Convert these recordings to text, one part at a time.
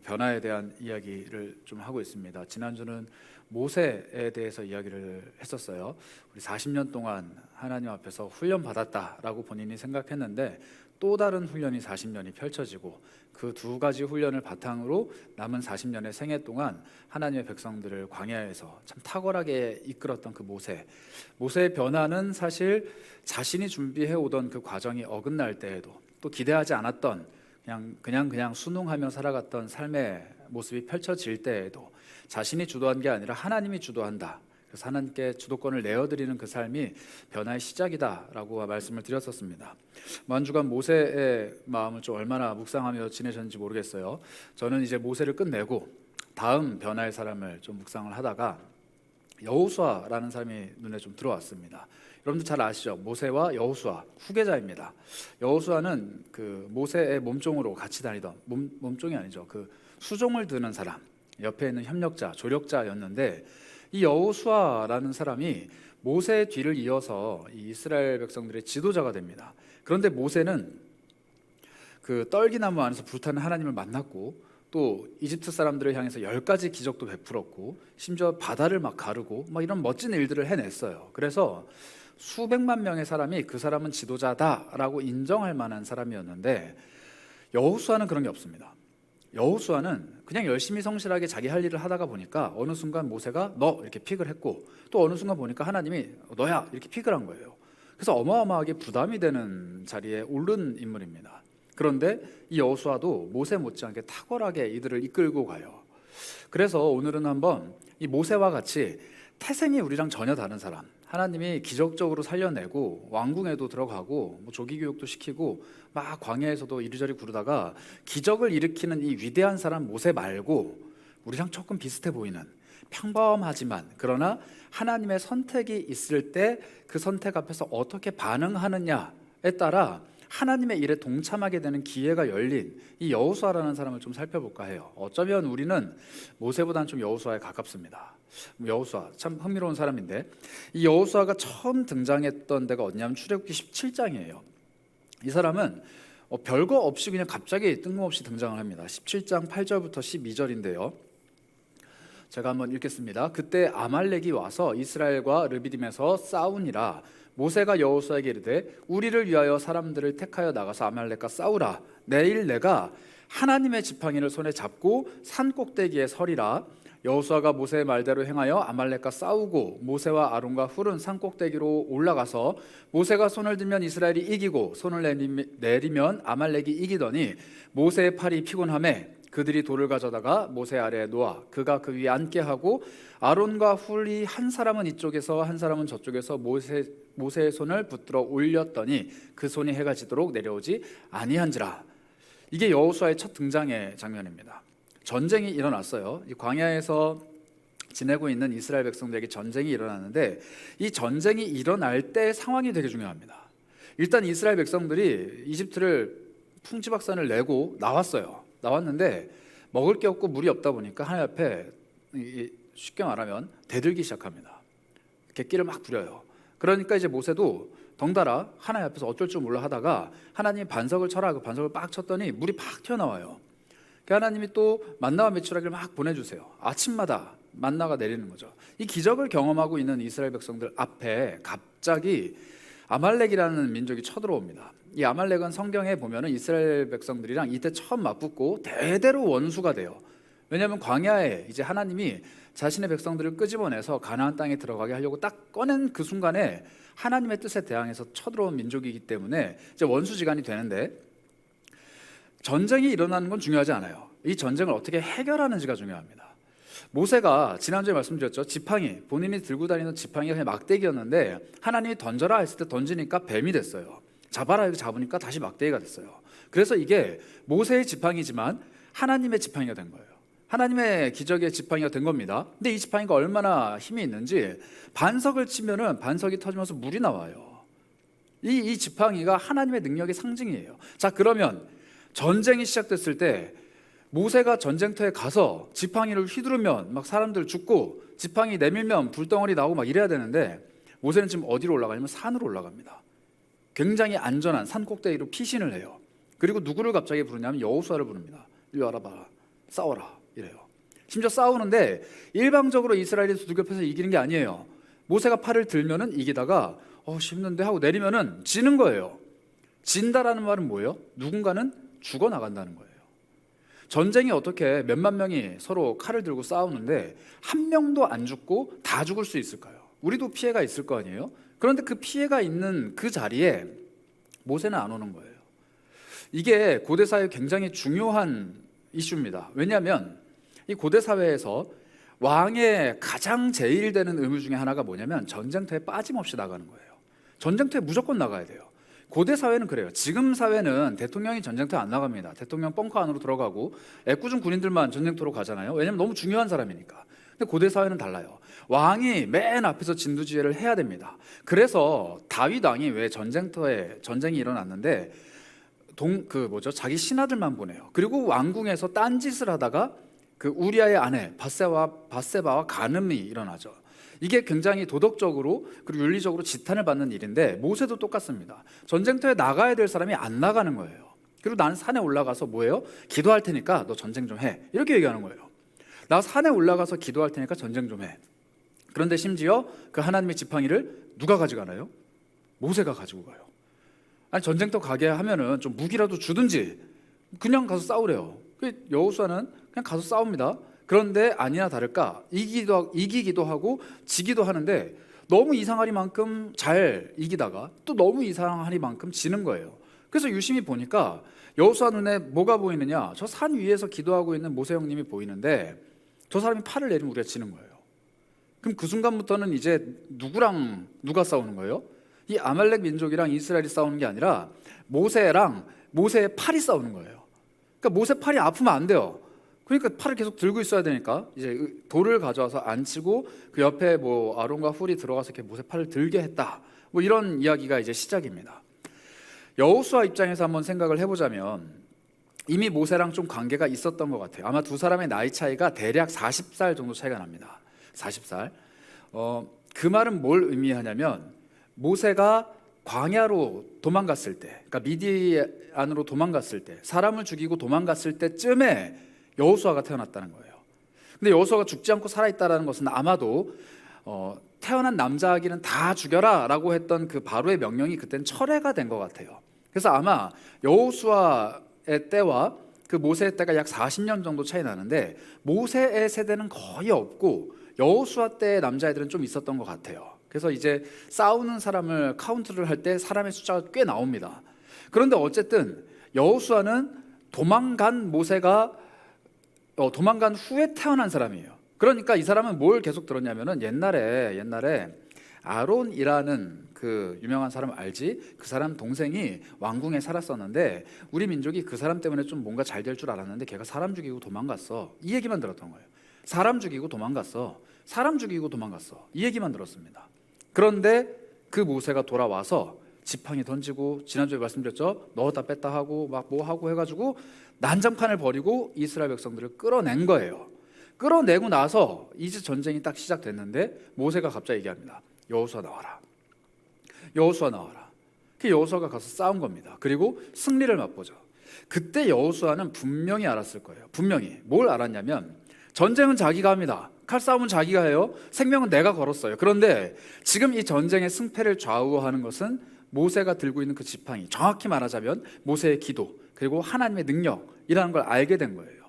변화에 대한 이야기를 좀 하고 있습니다. 지난주는 모세에 대해서 이야기를 했었어요. 우리 40년 동안 하나님 앞에서 훈련 받았다라고 본인이 생각했는데 또 다른 훈련이 40년이 펼쳐지고 그 두 가지 훈련을 바탕으로 남은 40년의 생애 동안 하나님의 백성들을 광야에서 참 탁월하게 이끌었던 그 모세의 변화는 사실 자신이 준비해 오던 그 과정이 어긋날 때에도 또 기대하지 않았던 그냥 순응하며 살아갔던 삶의 모습이 펼쳐질 때에도 자신이 주도한 게 아니라 하나님이 주도한다. 그래서 하나님께 주도권을 내어드리는 그 삶이 변화의 시작이다라고 말씀을 드렸었습니다. 한 주간 모세의 마음을 좀 얼마나 묵상하며 지내셨는지 모르겠어요. 저는 이제 모세를 끝내고 다음 변화의 사람을 좀 묵상을 하다가 여호수아라는 사람이 눈에 좀 들어왔습니다. 여러분들 잘 아시죠? 모세와 여호수아 후계자입니다. 여호수아는 그 모세의 몸종으로 같이 다니던 몸종이 아니죠. 그 수종을 드는 사람, 옆에 있는 협력자, 조력자였는데 이 여호수아라는 사람이 모세의 뒤를 이어서 이 이스라엘 백성들의 지도자가 됩니다. 그런데 모세는 그 떨기나무 안에서 불타는 하나님을 만났고 또 이집트 사람들을 향해서 10가지 기적도 베풀었고 심지어 바다를 막 가르고 막 이런 멋진 일들을 해냈어요. 그래서 수백만 명의 사람이 그 사람은 지도자다라고 인정할 만한 사람이었는데 여호수아는 그런 게 없습니다. 여호수아는 그냥 열심히 성실하게 자기 할 일을 하다가 보니까 어느 순간 모세가 너 이렇게 픽을 했고 또 어느 순간 보니까 하나님이 너야 이렇게 픽을 한 거예요. 그래서 어마어마하게 부담이 되는 자리에 오른 인물입니다. 그런데 이 여호수아도 모세 못지않게 탁월하게 이들을 이끌고 가요. 그래서 오늘은 한번 이 모세와 같이 태생이 우리랑 전혀 다른 사람, 하나님이 기적적으로 살려내고 왕궁에도 들어가고 조기 교육도 시키고 막 광야에서도 이리저리 구르다가 기적을 일으키는 이 위대한 사람 모세 말고 우리랑 조금 비슷해 보이는 평범하지만 그러나 하나님의 선택이 있을 때 그 선택 앞에서 어떻게 반응하느냐에 따라 하나님의 일에 동참하게 되는 기회가 열린 이 여호수아라는 사람을 좀 살펴볼까 해요. 어쩌면 우리는 모세보다는 좀 여호수아에 가깝습니다. 여호수아 참 흥미로운 사람인데 이 여호수아가 처음 등장했던 데가 어디냐면 출애굽기 17장이에요. 이 사람은 별거 없이 그냥 갑자기 뜬금없이 등장을 합니다. 17장 8절부터 12절인데요. 제가 한번 읽겠습니다. 그때 아말렉이 와서 이스라엘과 르비딤에서 싸우니라. 모세가 여호수아에게 이르되 우리를 위하여 사람들을 택하여 나가서 아말렉과 싸우라. 내일 내가 하나님의 지팡이를 손에 잡고 산 꼭대기에 서리라. 여호수아가 모세의 말대로 행하여 아말렉과 싸우고 모세와 아론과 훌은 산 꼭대기로 올라가서 모세가 손을 들면 이스라엘이 이기고 손을 내리면 아말렉이 이기더니 모세의 팔이 피곤하매 그들이 돌을 가져다가 모세 아래에 놓아 그가 그 위에 앉게 하고 아론과 훌이 한 사람은 이쪽에서 한 사람은 저쪽에서 모세의 손을 붙들어 올렸더니 그 손이 해가 지도록 내려오지 아니한지라. 이게 여호수아의 첫 등장의 장면입니다. 전쟁이 일어났어요. 이 광야에서 지내고 있는 이스라엘 백성들에게 전쟁이 일어났는데 이 전쟁이 일어날 때 상황이 되게 중요합니다. 일단 이스라엘 백성들이 이집트를 풍지박산을 내고 나왔는데 먹을 게 없고 물이 없다 보니까 하나님 앞에 쉽게 말하면 대들기 시작합니다. 객기를 막 부려요. 그러니까 이제 모세도 덩달아 하나님 앞에서 어쩔 줄 몰라 하다가 하나님이 반석을 쳐라. 그 반석을 빡 쳤더니 물이 팍 튀어나와요. 하나님이 또 만나와 메추라기를 막 보내주세요. 아침마다 만나가 내리는 거죠. 이 기적을 경험하고 있는 이스라엘 백성들 앞에 갑자기 아말렉이라는 민족이 쳐들어옵니다. 이 아말렉은 성경에 보면은 이스라엘 백성들이랑 이때 처음 맞붙고 대대로 원수가 돼요. 왜냐하면 광야에 이제 하나님이 자신의 백성들을 끄집어내서 가나안 땅에 들어가게 하려고 딱 꺼낸 그 순간에 하나님의 뜻에 대항해서 쳐들어온 민족이기 때문에 이제 원수지간이 되는데 전쟁이 일어나는 건 중요하지 않아요. 이 전쟁을 어떻게 해결하는지가 중요합니다. 모세가 지난주에 말씀드렸죠. 지팡이, 본인이 들고 다니는 지팡이가 그냥 막대기였는데 하나님이 던져라 했을 때 던지니까 뱀이 됐어요. 잡아라 해서 잡으니까 다시 막대기가 됐어요. 그래서 이게 모세의 지팡이지만 하나님의 지팡이가 된 거예요. 하나님의 기적의 지팡이가 된 겁니다. 근데 이 지팡이가 얼마나 힘이 있는지 반석을 치면은 반석이 터지면서 물이 나와요. 이 지팡이가 하나님의 능력의 상징이에요. 자, 그러면 전쟁이 시작됐을 때 모세가 전쟁터에 가서 지팡이를 휘두르면 막 사람들 죽고 지팡이 내밀면 불덩어리 나오고 막 이래야 되는데 모세는 지금 어디로 올라가냐면 산으로 올라갑니다. 굉장히 안전한 산 꼭대기로 피신을 해요. 그리고 누구를 갑자기 부르냐면 여호수아를 부릅니다. 이리 와라 봐라. 싸워라 이래요. 심지어 싸우는데 일방적으로 이스라엘이 두들겨 패서 이기는 게 아니에요. 모세가 팔을 들면은 이기다가 쉽는데 하고 내리면은 지는 거예요. 진다라는 말은 뭐예요? 누군가는 죽어나간다는 거예요. 전쟁이 어떻게 몇만 명이 서로 칼을 들고 싸우는데 한 명도 안 죽고 다 죽을 수 있을까요? 우리도 피해가 있을 거 아니에요? 그런데 그 피해가 있는 그 자리에 모세는 안 오는 거예요. 이게 고대 사회에 굉장히 중요한 이슈입니다. 왜냐하면 이 고대 사회에서 왕의 가장 제일 되는 의무 중에 하나가 뭐냐면 전쟁터에 빠짐없이 나가는 거예요. 전쟁터에 무조건 나가야 돼요. 고대 사회는 그래요. 지금 사회는 대통령이 전쟁터에 안 나갑니다. 대통령 벙커 안으로 들어가고 애꿎은 군인들만 전쟁터로 가잖아요. 왜냐하면 너무 중요한 사람이니까. 근데 고대 사회는 달라요. 왕이 맨 앞에서 진두지휘를 해야 됩니다. 그래서 다윗 왕이 왜 전쟁터에 전쟁이 일어났는데 자기 신하들만 보내요. 그리고 왕궁에서 딴짓을 하다가 그 우리아의 아내 바세바와 간음이 일어나죠. 이게 굉장히 도덕적으로 그리고 윤리적으로 지탄을 받는 일인데 모세도 똑같습니다. 전쟁터에 나가야 될 사람이 안 나가는 거예요. 그리고 나는 산에 올라가서 뭐예요? 기도할 테니까 너 전쟁 좀 해. 이렇게 얘기하는 거예요. 나 산에 올라가서 기도할 테니까 전쟁 좀 해. 그런데 심지어 그 하나님의 지팡이를 누가 가져가나요? 모세가 가지고 가요. 아니 전쟁터 가게 하면은 좀 무기라도 주든지 그냥 가서 싸우래요. 여호수아는 그냥 가서 싸웁니다. 그런데 아니나 다를까 이기기도 하고 지기도 하는데 너무 이상하리만큼 잘 이기다가 또 너무 이상하리만큼 지는 거예요. 그래서 유심히 보니까 여호수아 눈에 뭐가 보이느냐? 저 산 위에서 기도하고 있는 모세 형님이 보이는데 저 사람이 팔을 내리면 우리가 지는 거예요. 그럼 그 순간부터는 이제 누구랑 누가 싸우는 거예요? 이 아말렉 민족이랑 이스라엘이 싸우는 게 아니라 모세랑 모세의 팔이 싸우는 거예요. 그러니까 모세 팔이 아프면 안 돼요. 그러니까 팔을 계속 들고 있어야 되니까 이제 돌을 가져와서 앉히고 그 옆에 아론과 훌이 들어가서 이렇게 모세 팔을 들게 했다. 이런 이야기가 이제 시작입니다. 여호수아 입장에서 한번 생각을 해보자면 이미 모세랑 좀 관계가 있었던 것 같아요. 아마 두 사람의 나이 차이가 대략 40살 정도 차이가 납니다. 40살. 그 말은 뭘 의미하냐면 모세가 광야로 도망갔을 때, 그러니까 미디안으로 도망갔을 때, 사람을 죽이고 도망갔을 때쯤에 여호수아가 태어났다는 거예요. 근데 여호수아가 죽지 않고 살아있다는 것은 아마도 태어난 남자 아기는 다 죽여라라고 했던 그 바로의 명령이 그때는 철회가 된 것 같아요. 그래서 아마 여호수아의 때와 그 모세의 때가 약 40년 정도 차이 나는데 모세의 세대는 거의 없고 여호수아 때의 남자애들은 좀 있었던 것 같아요. 그래서 이제 싸우는 사람을 카운트를 할 때 사람의 숫자가 꽤 나옵니다. 그런데 어쨌든 여호수아는 도망간 후에 태어난 사람이에요. 그러니까 이 사람은 뭘 계속 들었냐면은 옛날에 아론이라는 그 유명한 사람 알지? 그 사람 동생이 왕궁에 살았었는데 우리 민족이 그 사람 때문에 좀 뭔가 잘 될 줄 알았는데 걔가 사람 죽이고 도망갔어. 이 얘기만 들었던 거예요. 사람 죽이고 도망갔어. 이 얘기만 들었습니다. 그런데 그 모세가 돌아와서 지팡이 던지고 지난주에 말씀드렸죠. 넣었다 뺐다 하고 막 뭐 하고 해가지고 난장판을 벌이고 이스라엘 백성들을 끌어낸 거예요. 끌어내고 나서 이제 전쟁이 딱 시작됐는데 모세가 갑자기 얘기합니다. 여호수아 나와라. 그 여호수아가 가서 싸운 겁니다. 그리고 승리를 맛보죠. 그때 여호수아는 분명히 알았을 거예요. 분명히 뭘 알았냐면 전쟁은 자기가 합니다. 칼싸움은 자기가 해요. 생명은 내가 걸었어요. 그런데 지금 이 전쟁의 승패를 좌우하는 것은 모세가 들고 있는 그 지팡이, 정확히 말하자면 모세의 기도 그리고 하나님의 능력이라는 걸 알게 된 거예요.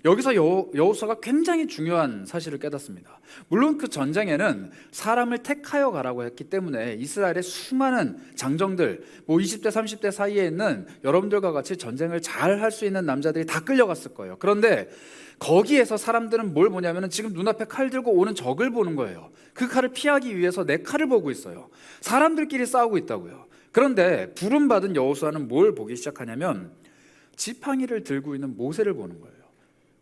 여기서 여호수아가 굉장히 중요한 사실을 깨닫습니다. 물론 그 전쟁에는 사람을 택하여 가라고 했기 때문에 이스라엘의 수많은 장정들 20대 30대 사이에 있는 여러분들과 같이 전쟁을 잘 할 수 있는 남자들이 다 끌려갔을 거예요. 그런데 거기에서 사람들은 뭘 보냐면 지금 눈앞에 칼 들고 오는 적을 보는 거예요. 그 칼을 피하기 위해서 내 칼을 보고 있어요. 사람들끼리 싸우고 있다고요. 그런데 부름받은 여호수아는 뭘 보기 시작하냐면 지팡이를 들고 있는 모세를 보는 거예요.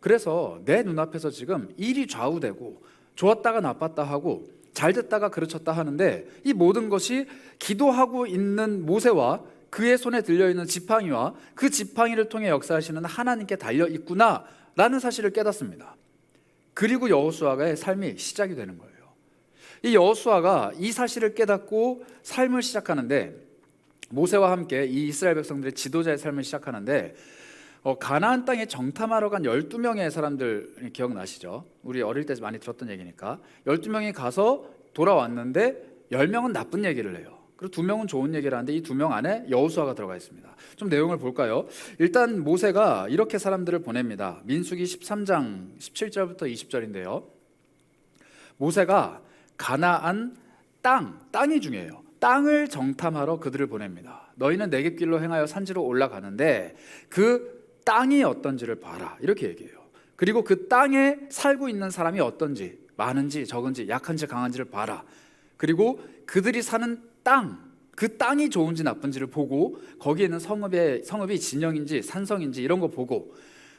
그래서 내 눈앞에서 지금 일이 좌우되고 좋았다가 나빴다 하고 잘 됐다가 그르쳤다 하는데 이 모든 것이 기도하고 있는 모세와 그의 손에 들려있는 지팡이와 그 지팡이를 통해 역사하시는 하나님께 달려있구나라는 사실을 깨닫습니다. 그리고 여호수아의 삶이 시작이 되는 거예요. 이 여호수아가 이 사실을 깨닫고 삶을 시작하는데 모세와 함께 이 이스라엘 백성들의 지도자의 삶을 시작하는데 가나안 땅에 정탐하러 간 12명의 사람들 기억나시죠? 우리 어릴 때 많이 들었던 얘기니까 12명이 가서 돌아왔는데 10명은 나쁜 얘기를 해요. 그리고 2명은 좋은 얘기를 하는데 이 2명 안에 여호수아가 들어가 있습니다. 좀 내용을 볼까요? 일단 모세가 이렇게 사람들을 보냅니다. 민수기 13장 17절부터 20절인데요. 모세가 가나안 땅이 중요해요. 땅을 정탐하러 그들을 보냅니다. 너희는 내겝길로 행하여 산지로 올라가는데 그 땅이 어떤지를 봐라, 이렇게 얘기해요. 그리고 그 땅에 살고 있는 사람이 어떤지, 많은지 적은지 약한지 강한지를 봐라. 그리고 그들이 사는 땅, 그 땅이 좋은지 나쁜지를 보고 거기에 있는 성읍이 진영인지 산성인지 이런 거 보고,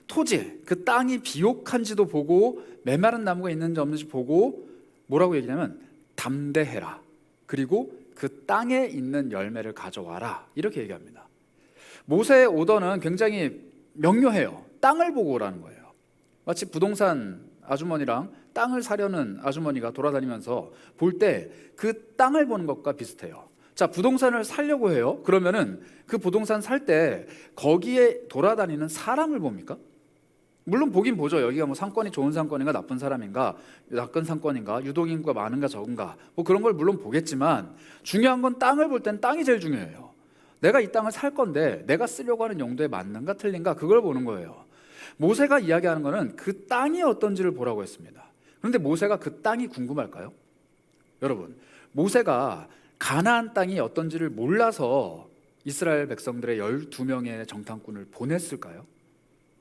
토지, 그 땅이 비옥한지도 보고 메마른 나무가 있는지 없는지 보고 뭐라고 얘기냐면 담대해라. 그리고 그 땅에 있는 열매를 가져와라, 이렇게 얘기합니다. 모세의 오더는 굉장히 명료해요. 땅을 보고 오라는 거예요. 마치 부동산 아주머니랑 땅을 사려는 아주머니가 돌아다니면서 볼 때 그 땅을 보는 것과 비슷해요. 자, 부동산을 사려고 해요. 그러면은 그 부동산 살 때 거기에 돌아다니는 사람을 봅니까? 물론 보긴 보죠. 여기가 뭐 상권이 좋은 상권인가 나쁜 사람인가, 나쁜 상권인가, 유동인구가 많은가 적은가, 뭐 그런 걸 물론 보겠지만 중요한 건 땅을 볼 땐 땅이 제일 중요해요. 내가 이 땅을 살 건데 내가 쓰려고 하는 용도에 맞는가 틀린가, 그걸 보는 거예요. 모세가 이야기하는 거는 그 땅이 어떤지를 보라고 했습니다. 그런데 모세가 그 땅이 궁금할까요? 여러분, 모세가 가나안 땅이 어떤지를 몰라서 이스라엘 백성들의 12명의 정탐꾼을 보냈을까요?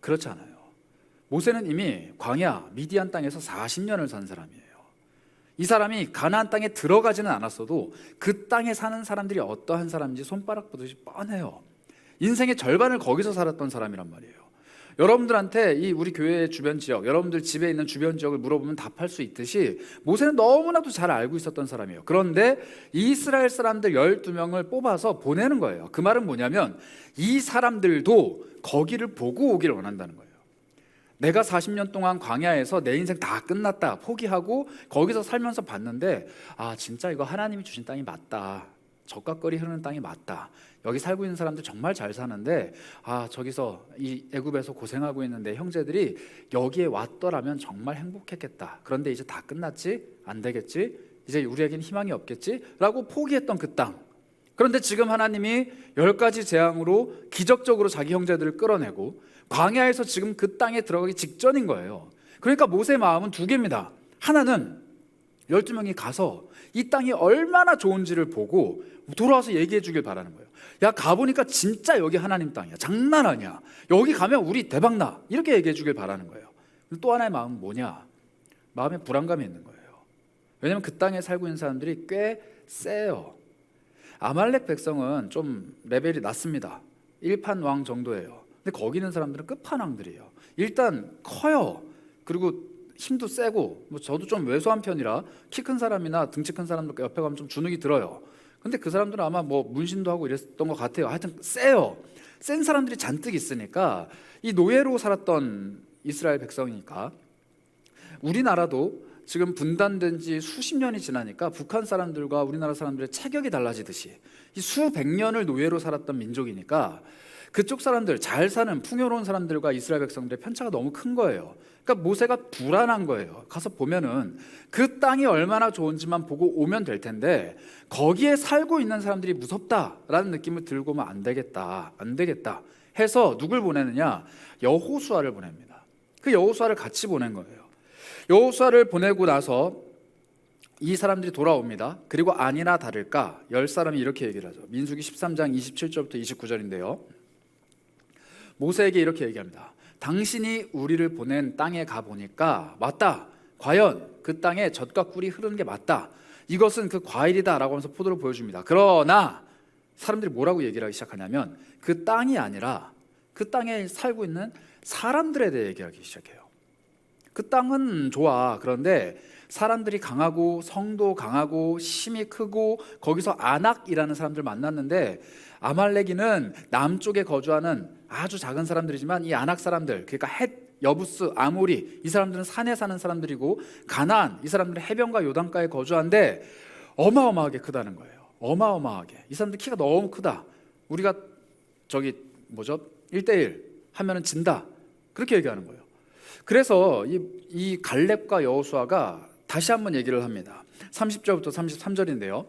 그렇지 않아요. 모세는 이미 광야 미디안 땅에서 40년을 산 사람이에요. 이 사람이 가나안 땅에 들어가지는 않았어도 그 땅에 사는 사람들이 어떠한 사람인지 손바닥 보듯이 뻔해요. 인생의 절반을 거기서 살았던 사람이란 말이에요. 여러분들한테 이 우리 교회 주변 지역, 여러분들 집에 있는 주변 지역을 물어보면 답할 수 있듯이 모세는 너무나도 잘 알고 있었던 사람이에요. 그런데 이스라엘 사람들 12명을 뽑아서 보내는 거예요. 그 말은 뭐냐면 이 사람들도 거기를 보고 오기를 원한다는 거예요. 내가 40년 동안 광야에서 내 인생 다 끝났다 포기하고 거기서 살면서 봤는데, 아, 진짜 이거 하나님이 주신 땅이 맞다, 젖과 꿀이 흐르는 땅이 맞다, 여기 살고 있는 사람들 정말 잘 사는데, 아, 저기서 이 애굽에서 고생하고 있는 내 형제들이 여기에 왔더라면 정말 행복했겠다. 그런데 이제 다 끝났지? 안 되겠지? 이제 우리에겐 희망이 없겠지? 라고 포기했던 그 땅. 그런데 지금 하나님이 10가지 재앙으로 기적적으로 자기 형제들을 끌어내고 광야에서 지금 그 땅에 들어가기 직전인 거예요. 그러니까 모세의 마음은 두 개입니다. 하나는 12명이 가서 이 땅이 얼마나 좋은지를 보고 돌아와서 얘기해 주길 바라는 거예요. 야, 가보니까 진짜 여기 하나님 땅이야, 장난 아니야, 여기 가면 우리 대박나, 이렇게 얘기해 주길 바라는 거예요. 또 하나의 마음은 뭐냐? 마음에 불안감이 있는 거예요. 왜냐하면 그 땅에 살고 있는 사람들이 꽤 세요. 아말렉 백성은 좀 레벨이 낮습니다. 1판 왕 정도예요. 근데 거기 있는 사람들은 끝판왕들이에요. 일단 커요. 그리고 힘도 세고, 뭐 저도 좀 왜소한 편이라 키 큰 사람이나 등치 큰 사람들 옆에 가면 좀 주눅이 들어요. 근데 그 사람들은 아마 뭐 문신도 하고 이랬던 것 같아요. 하여튼 세요. 센 사람들이 잔뜩 있으니까, 이 노예로 살았던 이스라엘 백성이니까, 우리나라도 지금 분단된 지 수십 년이 지나니까 북한 사람들과 우리나라 사람들의 체격이 달라지듯이 이 수백 년을 노예로 살았던 민족이니까 그쪽 사람들, 잘 사는 풍요로운 사람들과 이스라엘 백성들의 편차가 너무 큰 거예요. 그러니까 모세가 불안한 거예요. 가서 보면은 그 땅이 얼마나 좋은지만 보고 오면 될 텐데 거기에 살고 있는 사람들이 무섭다라는 느낌을 들고 오면 안 되겠다 해서 누굴 보내느냐? 여호수아를 보냅니다. 그 여호수아를 같이 보낸 거예요. 여호수아를 보내고 나서 이 사람들이 돌아옵니다. 그리고 아니나 다를까 10사람이 이렇게 얘기를 하죠. 민수기 13장 27절부터 29절인데요. 모세에게 이렇게 얘기합니다. 당신이 우리를 보낸 땅에 가보니까 맞다, 과연 그 땅에 젖과 꿀이 흐르는 게 맞다, 이것은 그 과일이다 라고 하면서 포도를 보여줍니다. 그러나 사람들이 뭐라고 얘기를 하기 시작하냐면 그 땅이 아니라 그 땅에 살고 있는 사람들에 대해 얘기하기 시작해요. 그 땅은 좋아. 그런데 사람들이 강하고 성도 강하고 힘이 크고 거기서 아낙이라는 사람들 만났는데, 아말렉이는 남쪽에 거주하는 아주 작은 사람들이지만 이 아낙 사람들, 그러니까 헷, 여부스, 아모리, 이 사람들은 산에 사는 사람들이고, 가나안, 이 사람들은 해변가 요단가에 거주한데 어마어마하게 크다는 거예요. 어마어마하게. 이 사람들 키가 너무 크다. 우리가 1대1 하면은 진다. 그렇게 얘기하는 거예요. 그래서 이 갈렙과 여호수아가 다시 한번 얘기를 합니다. 30절부터 33절인데요.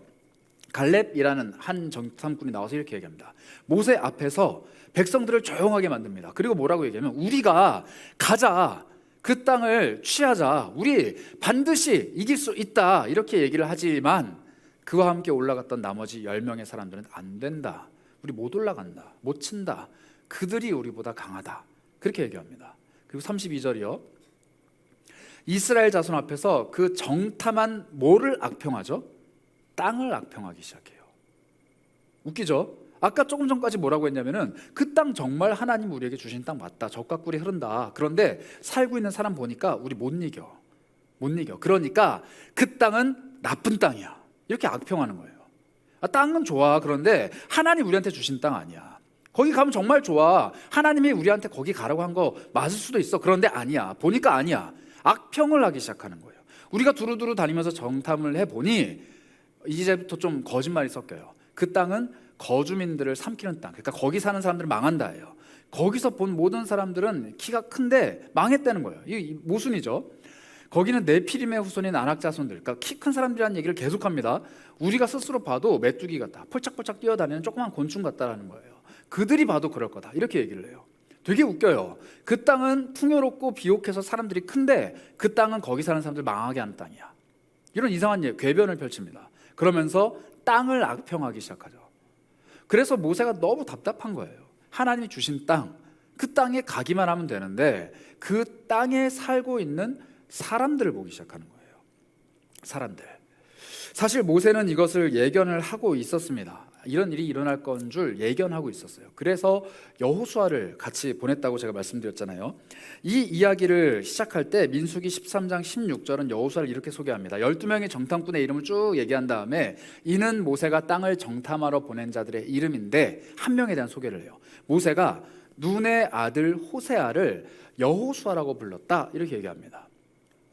갈렙이라는 한 정탐꾼이 나와서 이렇게 얘기합니다. 모세 앞에서 백성들을 조용하게 만듭니다. 그리고 뭐라고 얘기하면 우리가 가자, 그 땅을 취하자, 우리 반드시 이길 수 있다, 이렇게 얘기를 하지만 그와 함께 올라갔던 나머지 10명의 사람들은 안 된다, 우리 못 올라간다, 못 친다, 그들이 우리보다 강하다, 그렇게 얘기합니다. 그리고 32절이요. 이스라엘 자손 앞에서 그 정탐한 뭐를 악평하죠? 땅을 악평하기 시작해요. 웃기죠? 아까 조금 전까지 뭐라고 했냐면은 그 땅 정말 하나님 우리에게 주신 땅 맞다, 젖과 꿀이 흐른다, 그런데 살고 있는 사람 보니까 우리 못 이겨. 그러니까 그 땅은 나쁜 땅이야, 이렇게 악평하는 거예요. 땅은 좋아, 그런데 하나님 우리한테 주신 땅 아니야. 거기 가면 정말 좋아, 하나님이 우리한테 거기 가라고 한 거 맞을 수도 있어, 그런데 아니야, 보니까 아니야. 악평을 하기 시작하는 거예요. 우리가 두루두루 다니면서 정탐을 해보니 이제부터 좀 거짓말이 섞여요. 그 땅은 거주민들을 삼키는 땅, 그러니까 거기 사는 사람들은 망한다예요. 거기서 본 모든 사람들은 키가 큰데 망했다는 거예요. 이 모순이죠. 거기는 네피림의 후손인 아낙 자손들, 그러니까 키 큰 사람들이라는 얘기를 계속합니다. 우리가 스스로 봐도 메뚜기 같다, 펄짝펄짝 뛰어다니는 조그만 곤충 같다라는 거예요. 그들이 봐도 그럴 거다, 이렇게 얘기를 해요. 되게 웃겨요. 그 땅은 풍요롭고 비옥해서 사람들이 큰데 그 땅은 거기 사는 사람들 망하게 하는 땅이야, 이런 이상한 궤변을 펼칩니다. 그러면서 땅을 악평하기 시작하죠. 그래서 모세가 너무 답답한 거예요. 하나님이 주신 땅, 그 땅에 가기만 하면 되는데 그 땅에 살고 있는 사람들을 보기 시작하는 거예요. 사람들. 사실 모세는 이것을 예견을 하고 있었습니다. 이런 일이 일어날 건 줄 예견하고 있었어요. 그래서 여호수아를 같이 보냈다고 제가 말씀드렸잖아요. 이 이야기를 시작할 때 민수기 13장 16절은 여호수아를 이렇게 소개합니다. 12명의 정탐꾼의 이름을 쭉 얘기한 다음에 이는 모세가 땅을 정탐하러 보낸 자들의 이름인데 한 명에 대한 소개를 해요. 모세가 눈의 아들 호세아를 여호수아라고 불렀다, 이렇게 얘기합니다.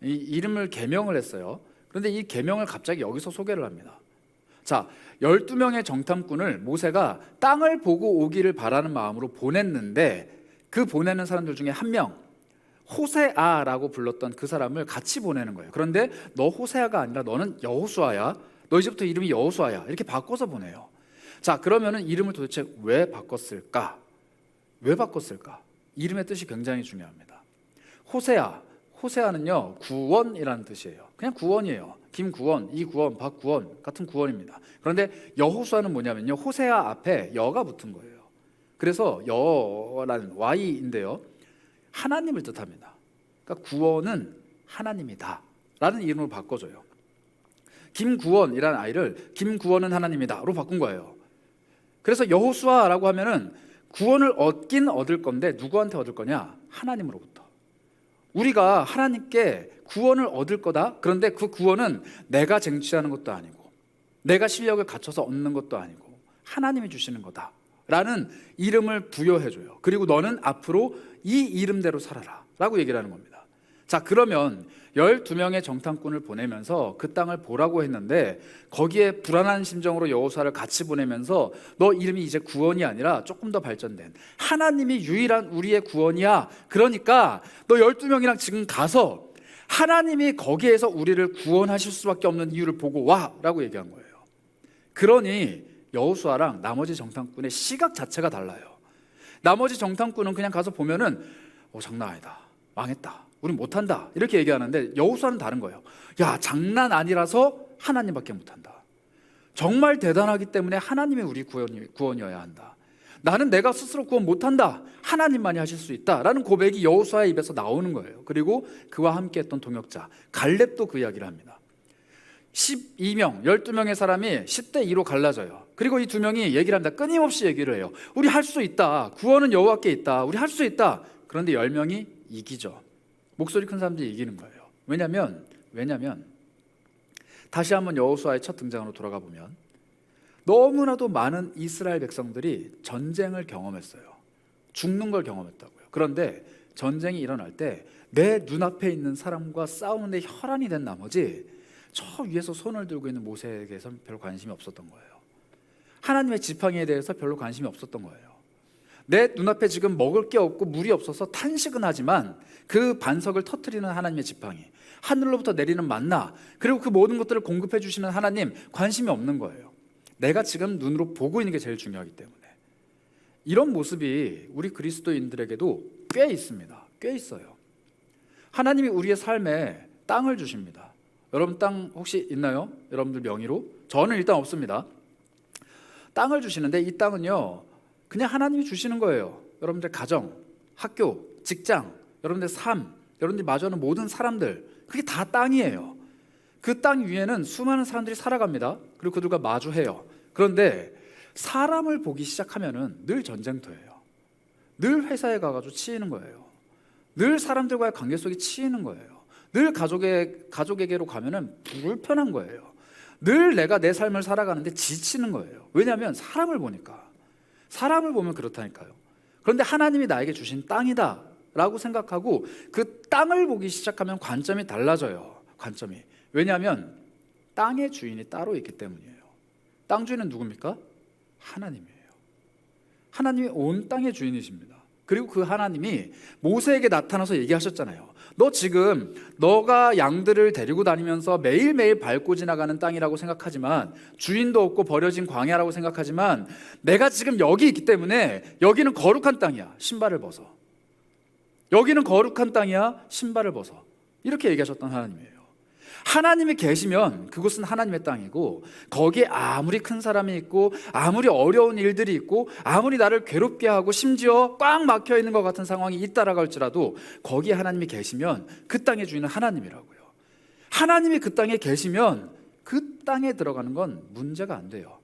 이 이름을 계명을 했어요. 그런데 이 계명을 갑자기 여기서 소개를 합니다. 자, 12명의 정탐꾼을 모세가 땅을 보고 오기를 바라는 마음으로 보냈는데 그 보내는 사람들 중에 한 명, 호세아라고 불렀던 그 사람을 같이 보내는 거예요. 그런데 너 호세아가 아니라 너는 여호수아야, 너 이제부터 이름이 여호수아야, 이렇게 바꿔서 보내요. 자, 그러면은 이름을 도대체 왜 바꿨을까? 이름의 뜻이 굉장히 중요합니다. 호세아는요, 구원이라는 뜻이에요. 그냥 구원이에요. 김구원, 이구원, 박구원 같은 구원입니다. 그런데 여호수아는 뭐냐면요, 호세아 앞에 여가 붙은 거예요. 그래서 여라는 Y인데요, 하나님을 뜻합니다. 그러니까 구원은 하나님이다 라는 이름으로 바꿔줘요. 김구원이라는 아이를 김구원은 하나님이다로 바꾼 거예요. 그래서 여호수아라고 하면은 구원을 얻긴 얻을 건데 누구한테 얻을 거냐? 하나님으로부터. 우리가 하나님께 구원을 얻을 거다. 그런데 그 구원은 내가 쟁취하는 것도 아니고 내가 실력을 갖춰서 얻는 것도 아니고 하나님이 주시는 거다 라는 이름을 부여해줘요. 그리고 너는 앞으로 이 이름대로 살아라 라고 얘기를 하는 겁니다. 자, 그러면 12명의 정탐꾼을 보내면서 그 땅을 보라고 했는데 거기에 불안한 심정으로 여호수아를 같이 보내면서 너 이름이 이제 구원이 아니라 조금 더 발전된 하나님이 유일한 우리의 구원이야, 그러니까 너 12명이랑 지금 가서 하나님이 거기에서 우리를 구원하실 수밖에 없는 이유를 보고 와 라고 얘기한 거예요. 그러니 여호수아랑 나머지 정탐꾼의 시각 자체가 달라요. 나머지 정탐꾼은 그냥 가서 보면은 장난 아니다, 망했다, 우린 못한다, 이렇게 얘기하는데 여호수아는 다른 거예요. 야, 장난 아니라서 하나님밖에 못한다. 정말 대단하기 때문에 하나님이 우리 구원이어야 한다. 나는 내가 스스로 구원 못한다, 하나님만이 하실 수 있다라는 고백이 여호수아의 입에서 나오는 거예요. 그리고 그와 함께 했던 동역자 갈렙도 그 이야기를 합니다. 12명의 사람이 10대 2로 갈라져요. 그리고 이 두 명이 얘기를 합니다. 끊임없이 얘기를 해요. 우리 할 수 있다, 구원은 여호와께 있다, 우리 할 수 있다. 그런데 10명이 이기죠. 목소리 큰 사람들이 이기는 거예요. 왜냐면 다시 한번 여호수아의 첫 등장으로 돌아가 보면 너무나도 많은 이스라엘 백성들이 전쟁을 경험했어요. 죽는 걸 경험했다고요. 그런데 전쟁이 일어날 때 내 눈앞에 있는 사람과 싸우는데 혈안이 된 나머지 저 위에서 손을 들고 있는 모세에게선 별로 관심이 없었던 거예요. 하나님의 지팡이에 대해서 별로 관심이 없었던 거예요. 내 눈앞에 지금 먹을 게 없고 물이 없어서 탄식은 하지만 그 반석을 터뜨리는 하나님의 지팡이, 하늘로부터 내리는 만나, 그리고 그 모든 것들을 공급해 주시는 하나님 관심이 없는 거예요. 내가 지금 눈으로 보고 있는 게 제일 중요하기 때문에. 이런 모습이 우리 그리스도인들에게도 꽤 있습니다. 꽤 있어요. 하나님이 우리의 삶에 땅을 주십니다. 여러분 땅 혹시 있나요? 여러분들 명의로? 저는 일단 없습니다. 땅을 주시는데 이 땅은요 그냥 하나님이 주시는 거예요. 여러분들 가정, 학교, 직장, 여러분들 삶, 여러분들이 마주하는 모든 사람들, 그게 다 땅이에요. 그 땅 위에는 수많은 사람들이 살아갑니다. 그리고 그들과 마주해요. 그런데 사람을 보기 시작하면은 늘 전쟁터예요. 늘 회사에 가가지고 치이는 거예요. 늘 사람들과의 관계 속에 치이는 거예요. 늘 가족에게로 가면은 불편한 거예요. 늘 내가 내 삶을 살아가는데 지치는 거예요. 왜냐하면 사람을 보니까. 사람을 보면 그렇다니까요. 그런데 하나님이 나에게 주신 땅이다 라고 생각하고 그 땅을 보기 시작하면 관점이 달라져요. 관점이. 왜냐하면 땅의 주인이 따로 있기 때문이에요. 땅 주인은 누굽니까? 하나님이에요. 하나님이 온 땅의 주인이십니다. 그리고 그 하나님이 모세에게 나타나서 얘기하셨잖아요. 너 지금 너가 양들을 데리고 다니면서 매일매일 밟고 지나가는 땅이라고 생각하지만, 주인도 없고 버려진 광야라고 생각하지만, 내가 지금 여기 있기 때문에 여기는 거룩한 땅이야. 신발을 벗어. 여기는 거룩한 땅이야. 신발을 벗어. 이렇게 얘기하셨던 하나님이에요. 하나님이 계시면 그곳은 하나님의 땅이고, 거기에 아무리 큰 사람이 있고 아무리 어려운 일들이 있고 아무리 나를 괴롭게 하고 심지어 꽉 막혀 있는 것 같은 상황이 있다라고 할지라도 거기에 하나님이 계시면 그 땅의 주인은 하나님이라고요. 하나님이 그 땅에 계시면 그 땅에 들어가는 건 문제가 안 돼요.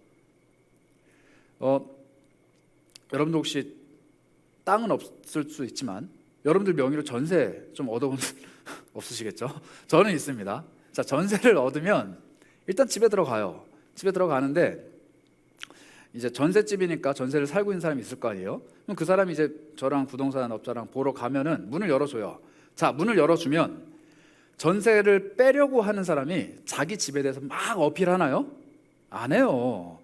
여러분들 혹시 땅은 없을 수 있지만 여러분들 명의로 전세 좀 얻어본 없으시겠죠? 저는 있습니다. 자, 전세를 얻으면 일단 집에 들어가요. 집에 들어가는데 이제 전셋집이니까 전세를 살고 있는 사람이 있을 거 아니에요? 그럼 그 사람이 이제 저랑 부동산 업자랑 보러 가면은 문을 열어줘요. 자, 문을 열어주면 전세를 빼려고 하는 사람이 자기 집에 대해서 막 어필하나요? 안 해요.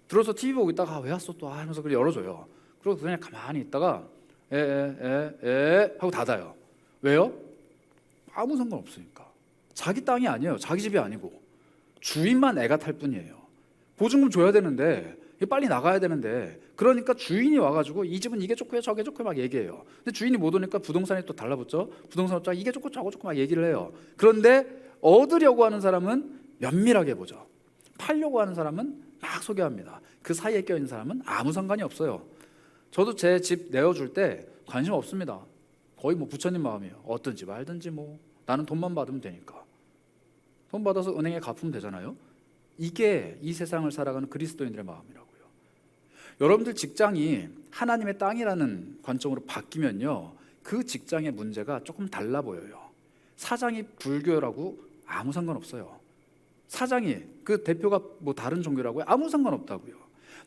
들어서 TV 보고 있다가 왜 왔어 또 하면서 그걸 열어줘요. 그리고 그냥 가만히 있다가 하고 닫아요. 왜요? 아무 상관없으니까. 자기 땅이 아니에요. 자기 집이 아니고 주인만 애가 탈 뿐이에요. 보증금 줘야 되는데 빨리 나가야 되는데, 그러니까 주인이 와가지고 이 집은 이게 좋고요 저게 좋고요 막 얘기해요. 근데 주인이 못 오니까 부동산이 또 달라붙죠. 부동산업자가 이게 좋고 저거 좋고 막 얘기를 해요. 그런데 얻으려고 하는 사람은 면밀하게 보죠. 팔려고 하는 사람은 막 소개합니다. 그 사이에 껴있는 사람은 아무 상관이 없어요. 저도 제 집 내어줄 때 관심 없습니다. 거의 뭐 부처님 마음이에요. 어떤지 말든지 뭐 나는 돈만 받으면 되니까. 돈 받아서 은행에 갚으면 되잖아요. 이게 이 세상을 살아가는 그리스도인들의 마음이라고요. 여러분들 직장이 하나님의 땅이라는 관점으로 바뀌면요, 그 직장의 문제가 조금 달라 보여요. 사장이 불교라고 아무 상관없어요. 사장이 그 대표가 뭐 다른 종교라고요? 아무 상관없다고요.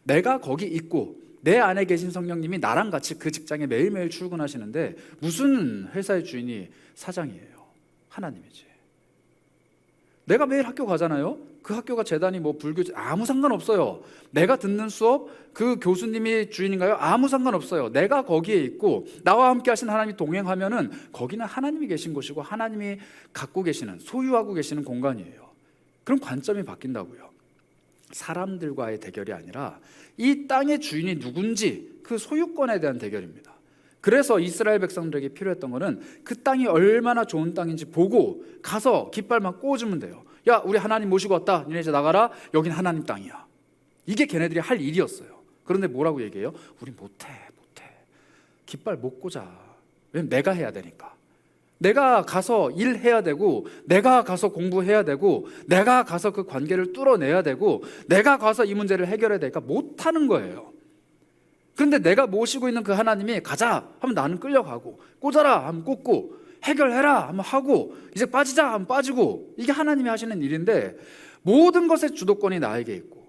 내가 거기 있고 내 안에 계신 성령님이 나랑 같이 그 직장에 매일매일 출근하시는데 무슨 회사의 주인이 사장이에요? 하나님이지. 내가 매일 학교 가잖아요. 그 학교가 재단이 뭐 불교 아무 상관없어요. 내가 듣는 수업 그 교수님이 주인인가요? 아무 상관없어요. 내가 거기에 있고 나와 함께 하신 하나님이 동행하면은 거기는 하나님이 계신 곳이고 하나님이 갖고 계시는, 소유하고 계시는 공간이에요. 그럼 관점이 바뀐다고요. 사람들과의 대결이 아니라 이 땅의 주인이 누군지 그 소유권에 대한 대결입니다. 그래서 이스라엘 백성들에게 필요했던 거는 그 땅이 얼마나 좋은 땅인지 보고 가서 깃발만 꽂으면 돼요. 야, 우리 하나님 모시고 왔다. 니네 이제 나가라. 여긴 하나님 땅이야. 이게 걔네들이 할 일이었어요. 그런데 뭐라고 얘기해요? 우리 못해. 깃발 못 꽂아. 왜냐면 내가 해야 되니까. 내가 가서 일해야 되고, 내가 가서 공부해야 되고, 내가 가서 그 관계를 뚫어내야 되고, 내가 가서 이 문제를 해결해야 되니까 못하는 거예요. 그런데 내가 모시고 있는 그 하나님이 가자 하면 나는 끌려가고, 꽂아라 하면 꽂고, 해결해라 하면 하고, 이제 빠지자 하면 빠지고, 이게 하나님이 하시는 일인데, 모든 것의 주도권이 나에게 있고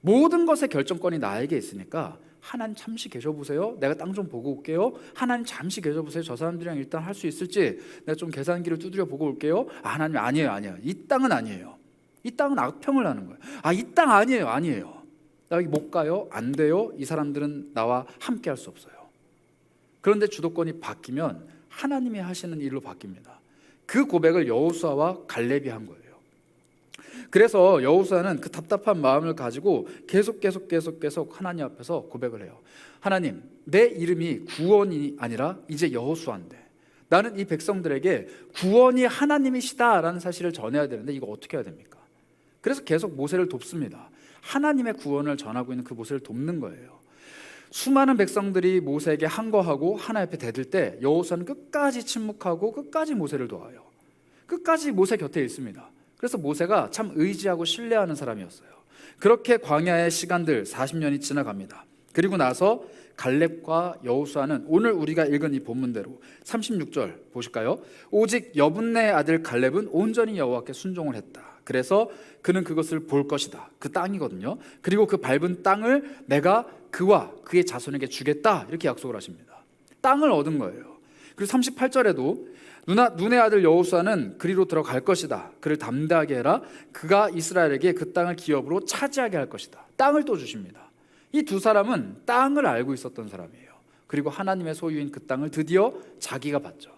모든 것의 결정권이 나에게 있으니까 하나님 잠시 계셔보세요. 내가 땅 좀 보고 올게요. 하나님 잠시 계셔보세요. 저 사람들이랑 일단 할 수 있을지 내가 좀 계산기를 두드려 보고 올게요. 하나님 아니에요. 이 땅은 아니에요. 이 땅은 악평을 하는 거예요. 이 땅 아니에요. 나 여기 못 가요? 안 돼요? 이 사람들은 나와 함께 할 수 없어요. 그런데 주도권이 바뀌면 하나님이 하시는 일로 바뀝니다. 그 고백을 여호수아와 갈렙이 한 거예요. 그래서 여호수아는 그 답답한 마음을 가지고 계속 하나님 앞에서 고백을 해요. 하나님, 내 이름이 구원이 아니라 이제 여호수아인데 나는 이 백성들에게 구원이 하나님이시다라는 사실을 전해야 되는데 이거 어떻게 해야 됩니까? 그래서 계속 모세를 돕습니다. 하나님의 구원을 전하고 있는 그 모세를 돕는 거예요. 수많은 백성들이 모세에게 항거하고 하나님 앞에 대들 때 여호수아는 끝까지 침묵하고 끝까지 모세를 도와요. 끝까지 모세 곁에 있습니다. 그래서 모세가 참 의지하고 신뢰하는 사람이었어요. 그렇게 광야의 시간들 40년이 지나갑니다. 그리고 나서 갈렙과 여호수아는 오늘 우리가 읽은 이 본문대로 36절 보실까요? 오직 여분네의 아들 갈렙은 온전히 여호와께 순종을 했다. 그래서 그는 그것을 볼 것이다. 그 땅이거든요. 그리고 그 밟은 땅을 내가 그와 그의 자손에게 주겠다. 이렇게 약속을 하십니다. 땅을 얻은 거예요. 그리고 38절에도 눈의 아들 여호수아는 그리로 들어갈 것이다. 그를 담대하게 해라. 그가 이스라엘에게 그 땅을 기업으로 차지하게 할 것이다. 땅을 또 주십니다. 이 두 사람은 땅을 알고 있었던 사람이에요. 그리고 하나님의 소유인 그 땅을 드디어 자기가 받죠.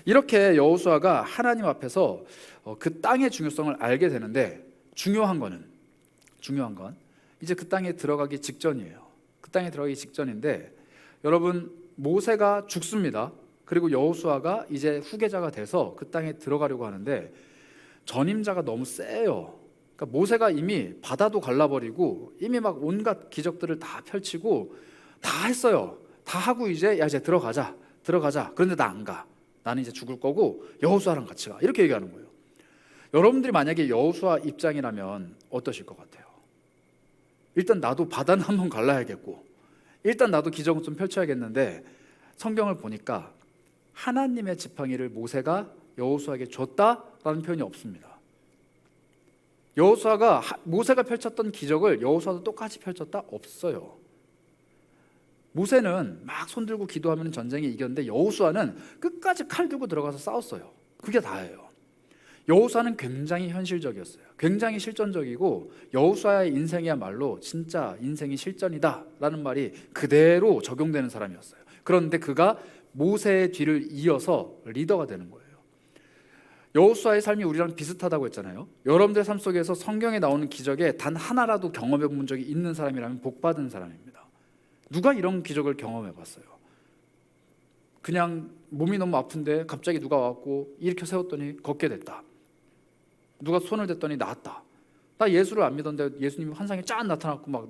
이렇게 여호수아가 하나님 앞에서 그 땅의 중요성을 알게 되는데 중요한 건 이제 그 땅에 들어가기 직전이에요. 그 땅에 들어가기 직전인데 여러분 모세가 죽습니다. 그리고 여호수아가 이제 후계자가 돼서 그 땅에 들어가려고 하는데 전임자가 너무 세요. 그러니까 모세가 이미 바다도 갈라버리고 이미 막 온갖 기적들을 다 펼치고 다 했어요. 다 하고 이제 이제 들어가자. 그런데 나 안 가. 나는 이제 죽을 거고 여호수아랑 같이 가. 이렇게 얘기하는 거예요. 여러분들이 만약에 여호수아 입장이라면 어떠실 것 같아요? 일단 나도 바다는 한번 갈라야겠고 일단 나도 기적은 좀 펼쳐야겠는데 성경을 보니까 하나님의 지팡이를 모세가 여호수아에게 줬다라는 표현이 없습니다. 여호수아가 모세가 펼쳤던 기적을 여호수아도 똑같이 펼쳤다? 없어요. 모세는 막 손들고 기도하면 전쟁에 이겼는데 여호수아는 끝까지 칼 들고 들어가서 싸웠어요. 그게 다예요. 여호수아는 굉장히 현실적이었어요. 굉장히 실전적이고 여호수아의 인생이야말로 진짜 인생이 실전이다라는 말이 그대로 적용되는 사람이었어요. 그런데 그가 모세의 뒤를 이어서 리더가 되는 거예요. 여호수아의 삶이 우리랑 비슷하다고 했잖아요. 여러분들의 삶 속에서 성경에 나오는 기적에 단 하나라도 경험해 본 적이 있는 사람이라면 복받은 사람입니다. 누가 이런 기적을 경험해 봤어요? 그냥 몸이 너무 아픈데 갑자기 누가 와갖고 일으켜 세웠더니 걷게 됐다. 누가 손을 댔더니 나았다. 나 예수를 안 믿었는데 예수님이 환상에 짠 나타났고 막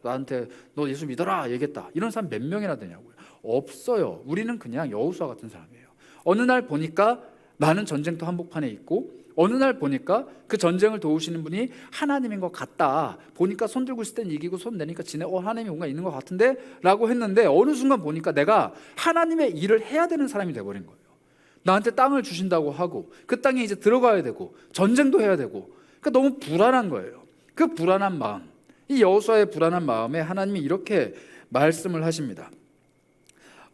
나한테 너 예수 믿어라 얘기했다. 이런 사람 몇 명이나 되냐고요? 없어요. 우리는 그냥 여호수아 같은 사람이에요. 어느 날 보니까 나는 전쟁터 한복판에 있고 어느 날 보니까 그 전쟁을 도우시는 분이 하나님인 것 같다. 보니까 손 들고 있을 땐 이기고 손 내니까 지네 하나님이 뭔가 있는 것 같은데 라고 했는데 어느 순간 보니까 내가 하나님의 일을 해야 되는 사람이 돼버린 거예요. 나한테 땅을 주신다고 하고 그 땅에 이제 들어가야 되고 전쟁도 해야 되고 그러니까 너무 불안한 거예요. 그 불안한 마음, 이 여호수아의 불안한 마음에 하나님이 이렇게 말씀을 하십니다.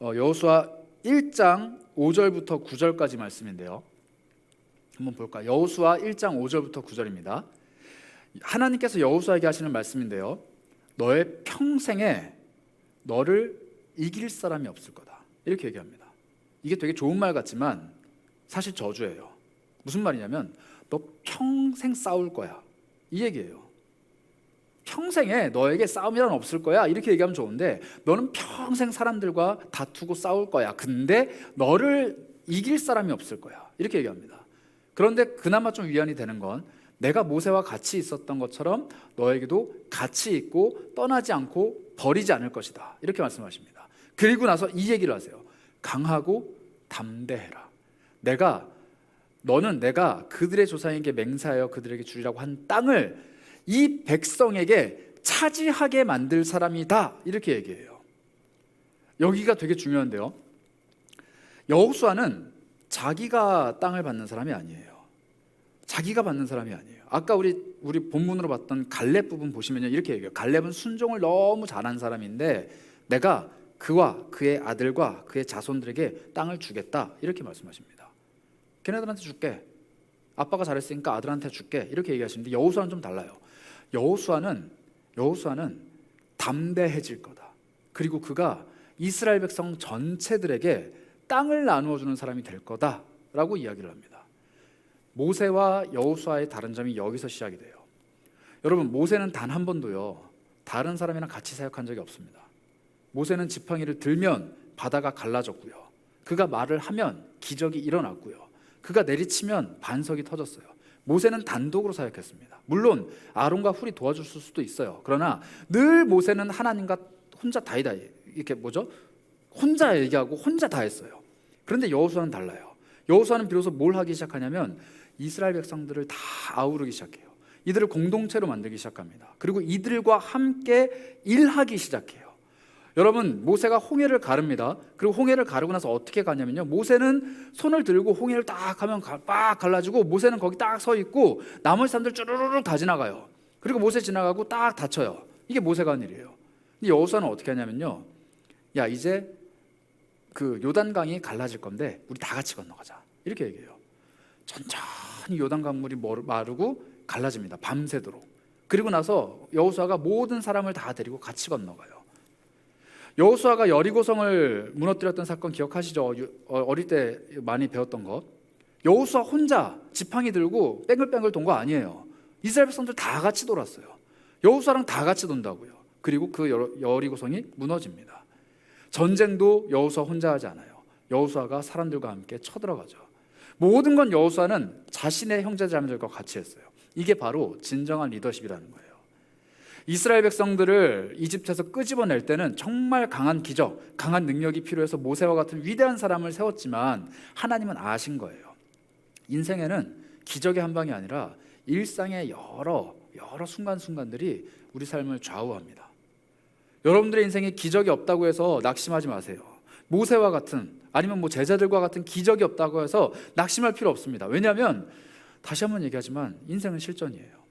여호수아 1장 5절부터 9절까지 말씀인데요. 한번 볼까요? 여호수아 1장 5절부터 9절입니다. 하나님께서 여호수아에게 하시는 말씀인데요. 너의 평생에 너를 이길 사람이 없을 거다. 이렇게 얘기합니다. 이게 되게 좋은 말 같지만 사실 저주예요. 무슨 말이냐면 너 평생 싸울 거야. 이 얘기예요. 평생에 너에게 싸움이란 없을 거야. 이렇게 얘기하면 좋은데 너는 평생 사람들과 다투고 싸울 거야. 근데 너를 이길 사람이 없을 거야. 이렇게 얘기합니다. 그런데 그나마 좀 위안이 되는 건 내가 모세와 같이 있었던 것처럼 너에게도 같이 있고 떠나지 않고 버리지 않을 것이다. 이렇게 말씀하십니다. 그리고 나서 이 얘기를 하세요. 강하고 담대해라. 너는 내가 그들의 조상에게 맹세하여 그들에게 주리라고 한 땅을 이 백성에게 차지하게 만들 사람이다. 이렇게 얘기해요. 여기가 되게 중요한데요. 여호수아는 자기가 땅을 받는 사람이 아니에요. 자기가 받는 사람이 아니에요. 아까 우리 본문으로 봤던 갈렙 부분 보시면요. 이렇게 얘기해요. 갈렙은 순종을 너무 잘한 사람인데 내가 그와 그의 아들과 그의 자손들에게 땅을 주겠다. 이렇게 말씀하십니다. 걔네들한테 줄게. 아빠가 잘했으니까 아들한테 줄게. 이렇게 얘기하시는데 여호수아는 좀 달라요. 여호수아는 여호수아는 담대해질 거다. 그리고 그가 이스라엘 백성 전체들에게 땅을 나누어 주는 사람이 될 거다라고 이야기를 합니다. 모세와 여호수아의 다른 점이 여기서 시작이 돼요. 여러분, 모세는 단 한 번도요 다른 사람이랑 같이 사역한 적이 없습니다. 모세는 지팡이를 들면 바다가 갈라졌고요, 그가 말을 하면 기적이 일어났고요, 그가 내리치면 반석이 터졌어요. 모세는 단독으로 사역했습니다. 물론 아론과 훌이 도와줬을 수도 있어요. 그러나 늘 모세는 하나님과 혼자 다이다이, 이렇게 혼자 얘기하고 혼자 다 했어요. 그런데 여호수아는 달라요. 여호수아는 비로소 뭘 하기 시작하냐면 이스라엘 백성들을 다 아우르기 시작해요. 이들을 공동체로 만들기 시작합니다. 그리고 이들과 함께 일하기 시작해요. 여러분, 모세가 홍해를 가릅니다. 그리고 홍해를 가르고 나서 어떻게 가냐면요, 모세는 손을 들고 홍해를 딱 하면 빡 갈라지고 모세는 거기 딱 서 있고 나머지 사람들 쭈루루룩 다 지나가요. 그리고 모세 지나가고 딱 다쳐요. 이게 모세가 한 일이에요. 근데 여호수아는 어떻게 하냐면요, 야, 이제 그 요단강이 갈라질 건데 우리 다 같이 건너가자, 이렇게 얘기해요. 천천히 요단강물이 마르고 갈라집니다. 밤새도록. 그리고 나서 여호수아가 모든 사람을 다 데리고 같이 건너가요. 여호수아가 여리고성을 무너뜨렸던 사건 기억하시죠? 어릴 때 많이 배웠던 거. 여호수아 혼자 지팡이 들고 뺑글뺑글 돈 거 아니에요. 이스라엘 백성들 다 같이 돌았어요. 여호수아랑 다 같이 돈다고요. 그리고 그 여리고성이 무너집니다. 전쟁도 여호수아 혼자 하지 않아요. 여호수아가 사람들과 함께 쳐들어가죠. 모든 건 여호수아는 자신의 형제자매들과 같이 했어요. 이게 바로 진정한 리더십이라는 거예요. 이스라엘 백성들을 이집트에서 끄집어낼 때는 정말 강한 기적, 강한 능력이 필요해서 모세와 같은 위대한 사람을 세웠지만 하나님은 아신 거예요. 인생에는 기적의 한 방이 아니라 일상의 여러 순간순간들이 우리 삶을 좌우합니다. 여러분들의 인생에 기적이 없다고 해서 낙심하지 마세요. 모세와 같은, 아니면 제자들과 같은 기적이 없다고 해서 낙심할 필요 없습니다. 왜냐하면 다시 한번 얘기하지만 인생은 실전이에요.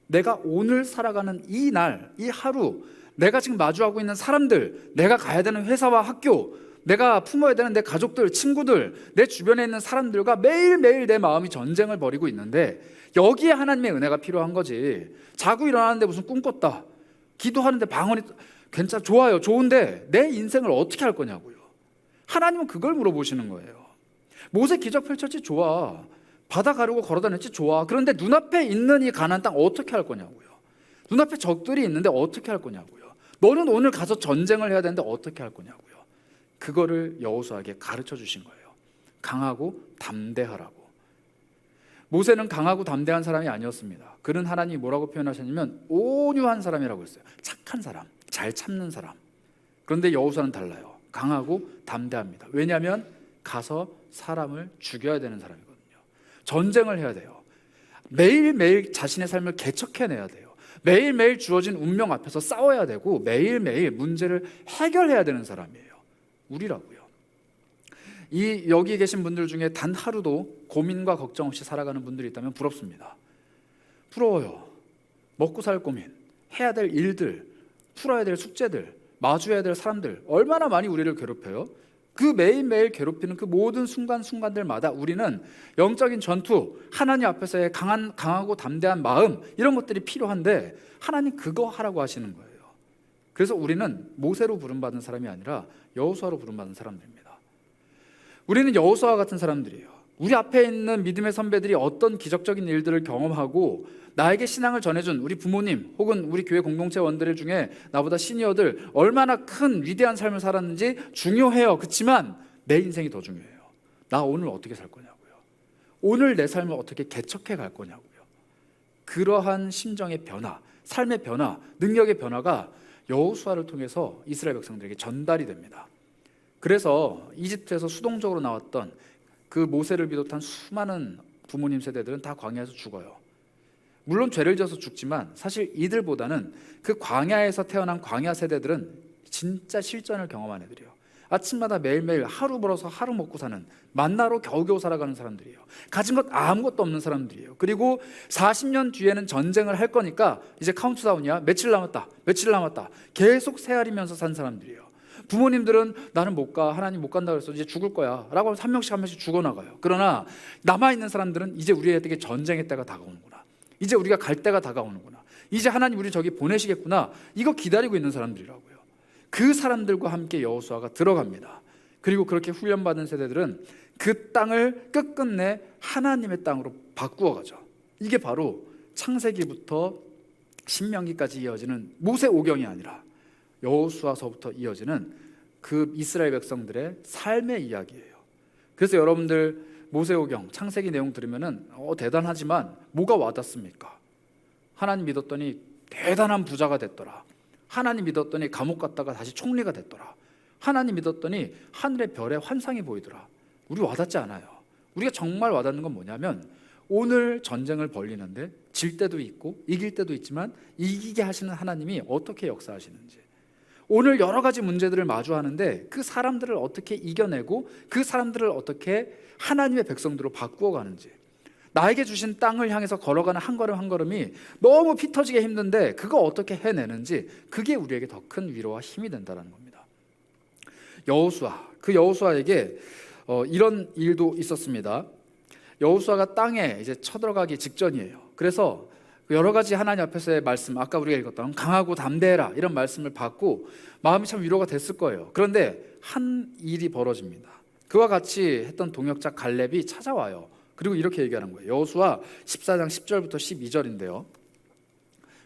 내가 오늘 살아가는 이 날, 이 하루, 내가 지금 마주하고 있는 사람들, 내가 가야 되는 회사와 학교, 내가 품어야 되는 내 가족들, 친구들, 내 주변에 있는 사람들과 매일매일 내 마음이 전쟁을 벌이고 있는데 여기에 하나님의 은혜가 필요한 거지. 자고 일어나는데 무슨 꿈 꿨다, 기도하는데 방언이 좋아요, 좋은데 내 인생을 어떻게 할 거냐고요. 하나님은 그걸 물어보시는 거예요. 모세 기적 펼쳤지, 좋아. 바다 가르고 걸어다녔지, 좋아. 그런데 눈앞에 있는 이 가나안 땅 어떻게 할 거냐고요. 눈앞에 적들이 있는데 어떻게 할 거냐고요. 너는 오늘 가서 전쟁을 해야 되는데 어떻게 할 거냐고요. 그거를 여호수아에게 가르쳐 주신 거예요. 강하고 담대하라고. 모세는 강하고 담대한 사람이 아니었습니다. 그는 하나님이 뭐라고 표현하셨냐면 온유한 사람이라고 했어요. 착한 사람, 잘 참는 사람. 그런데 여호수아는 달라요. 강하고 담대합니다. 왜냐하면 가서 사람을 죽여야 되는 사람이거든요. 전쟁을 해야 돼요. 매일매일 자신의 삶을 개척해내야 돼요. 매일매일 주어진 운명 앞에서 싸워야 되고 매일매일 문제를 해결해야 되는 사람이에요. 우리라고요. 여기 계신 분들 중에 단 하루도 고민과 걱정 없이 살아가는 분들이 있다면 부럽습니다. 부러워요. 먹고 살 고민, 해야 될 일들, 풀어야 될 숙제들, 마주해야 될 사람들, 얼마나 많이 우리를 괴롭혀요. 그 매일매일 괴롭히는 그 모든 순간순간들마다 우리는 영적인 전투, 하나님 앞에서의 강하고 담대한 마음, 이런 것들이 필요한데 하나님 그거 하라고 하시는 거예요. 그래서 우리는 모세로 부름받은 사람이 아니라 여호수아로 부름받은 사람들입니다. 우리는 여호수아와 같은 사람들이에요. 우리 앞에 있는 믿음의 선배들이 어떤 기적적인 일들을 경험하고 나에게 신앙을 전해준 우리 부모님 혹은 우리 교회 공동체 원들 중에 나보다 시니어들 얼마나 큰 위대한 삶을 살았는지 중요해요. 그렇지만 내 인생이 더 중요해요. 나 오늘 어떻게 살 거냐고요. 오늘 내 삶을 어떻게 개척해 갈 거냐고요. 그러한 심정의 변화, 삶의 변화, 능력의 변화가 여호수아를 통해서 이스라엘 백성들에게 전달이 됩니다. 그래서 이집트에서 수동적으로 나왔던 그 모세를 비롯한 수많은 부모님 세대들은 다 광야에서 죽어요. 물론 죄를 지어서 죽지만 사실 이들보다는 그 광야에서 태어난 광야 세대들은 진짜 실전을 경험한 애들이에요. 아침마다 매일매일 하루 벌어서 하루 먹고 사는, 만나로 겨우겨우 살아가는 사람들이에요. 가진 것 아무것도 없는 사람들이에요. 그리고 40년 뒤에는 전쟁을 할 거니까 이제 카운트다운이야. 며칠 남았다. 계속 세아리면서 산 사람들이에요. 부모님들은 나는 못 가, 하나님 못 간다 그래서 이제 죽을 거야 라고 한 명씩 죽어나가요. 그러나 남아있는 사람들은 이제 우리에게 전쟁의 때가 다가오는구나, 이제 우리가 갈 때가 다가오는구나, 이제 하나님 우리 저기 보내시겠구나, 이거 기다리고 있는 사람들이라고요. 그 사람들과 함께 여호수아가 들어갑니다. 그리고 그렇게 훈련받은 세대들은 그 땅을 끝끝내 하나님의 땅으로 바꾸어 가죠. 이게 바로 창세기부터 신명기까지 이어지는 모세 오경이 아니라 여호수아서부터 이어지는 그 이스라엘 백성들의 삶의 이야기예요. 그래서 여러분들 모세오경 창세기 내용 들으면은 대단하지만 뭐가 와닿습니까? 하나님 믿었더니 대단한 부자가 됐더라. 하나님 믿었더니 감옥 갔다가 다시 총리가 됐더라. 하나님 믿었더니 하늘의 별에 환상이 보이더라. 우리 와닿지 않아요. 우리가 정말 와닿는 건 뭐냐면 오늘 전쟁을 벌리는데 질 때도 있고 이길 때도 있지만 이기게 하시는 하나님이 어떻게 역사하시는지, 오늘 여러 가지 문제들을 마주하는데 그 사람들을 어떻게 이겨내고 그 사람들을 어떻게 하나님의 백성들로 바꾸어 가는지, 나에게 주신 땅을 향해서 걸어가는 한 걸음 한 걸음이 너무 피 터지게 힘든데 그거 어떻게 해내는지, 그게 우리에게 더 큰 위로와 힘이 된다는 겁니다. 여호수아, 그 여호수아에게 이런 일도 있었습니다. 여호수아가 땅에 이제 쳐들어가기 직전이에요. 그래서 여러 가지 하나님 앞에서의 말씀, 아까 우리가 읽었던 강하고 담대해라 이런 말씀을 받고 마음이 참 위로가 됐을 거예요. 그런데 한 일이 벌어집니다. 그와 같이 했던 동역자 갈렙이 찾아와요. 그리고 이렇게 얘기하는 거예요. 여호수아 14장 10절부터 12절인데요.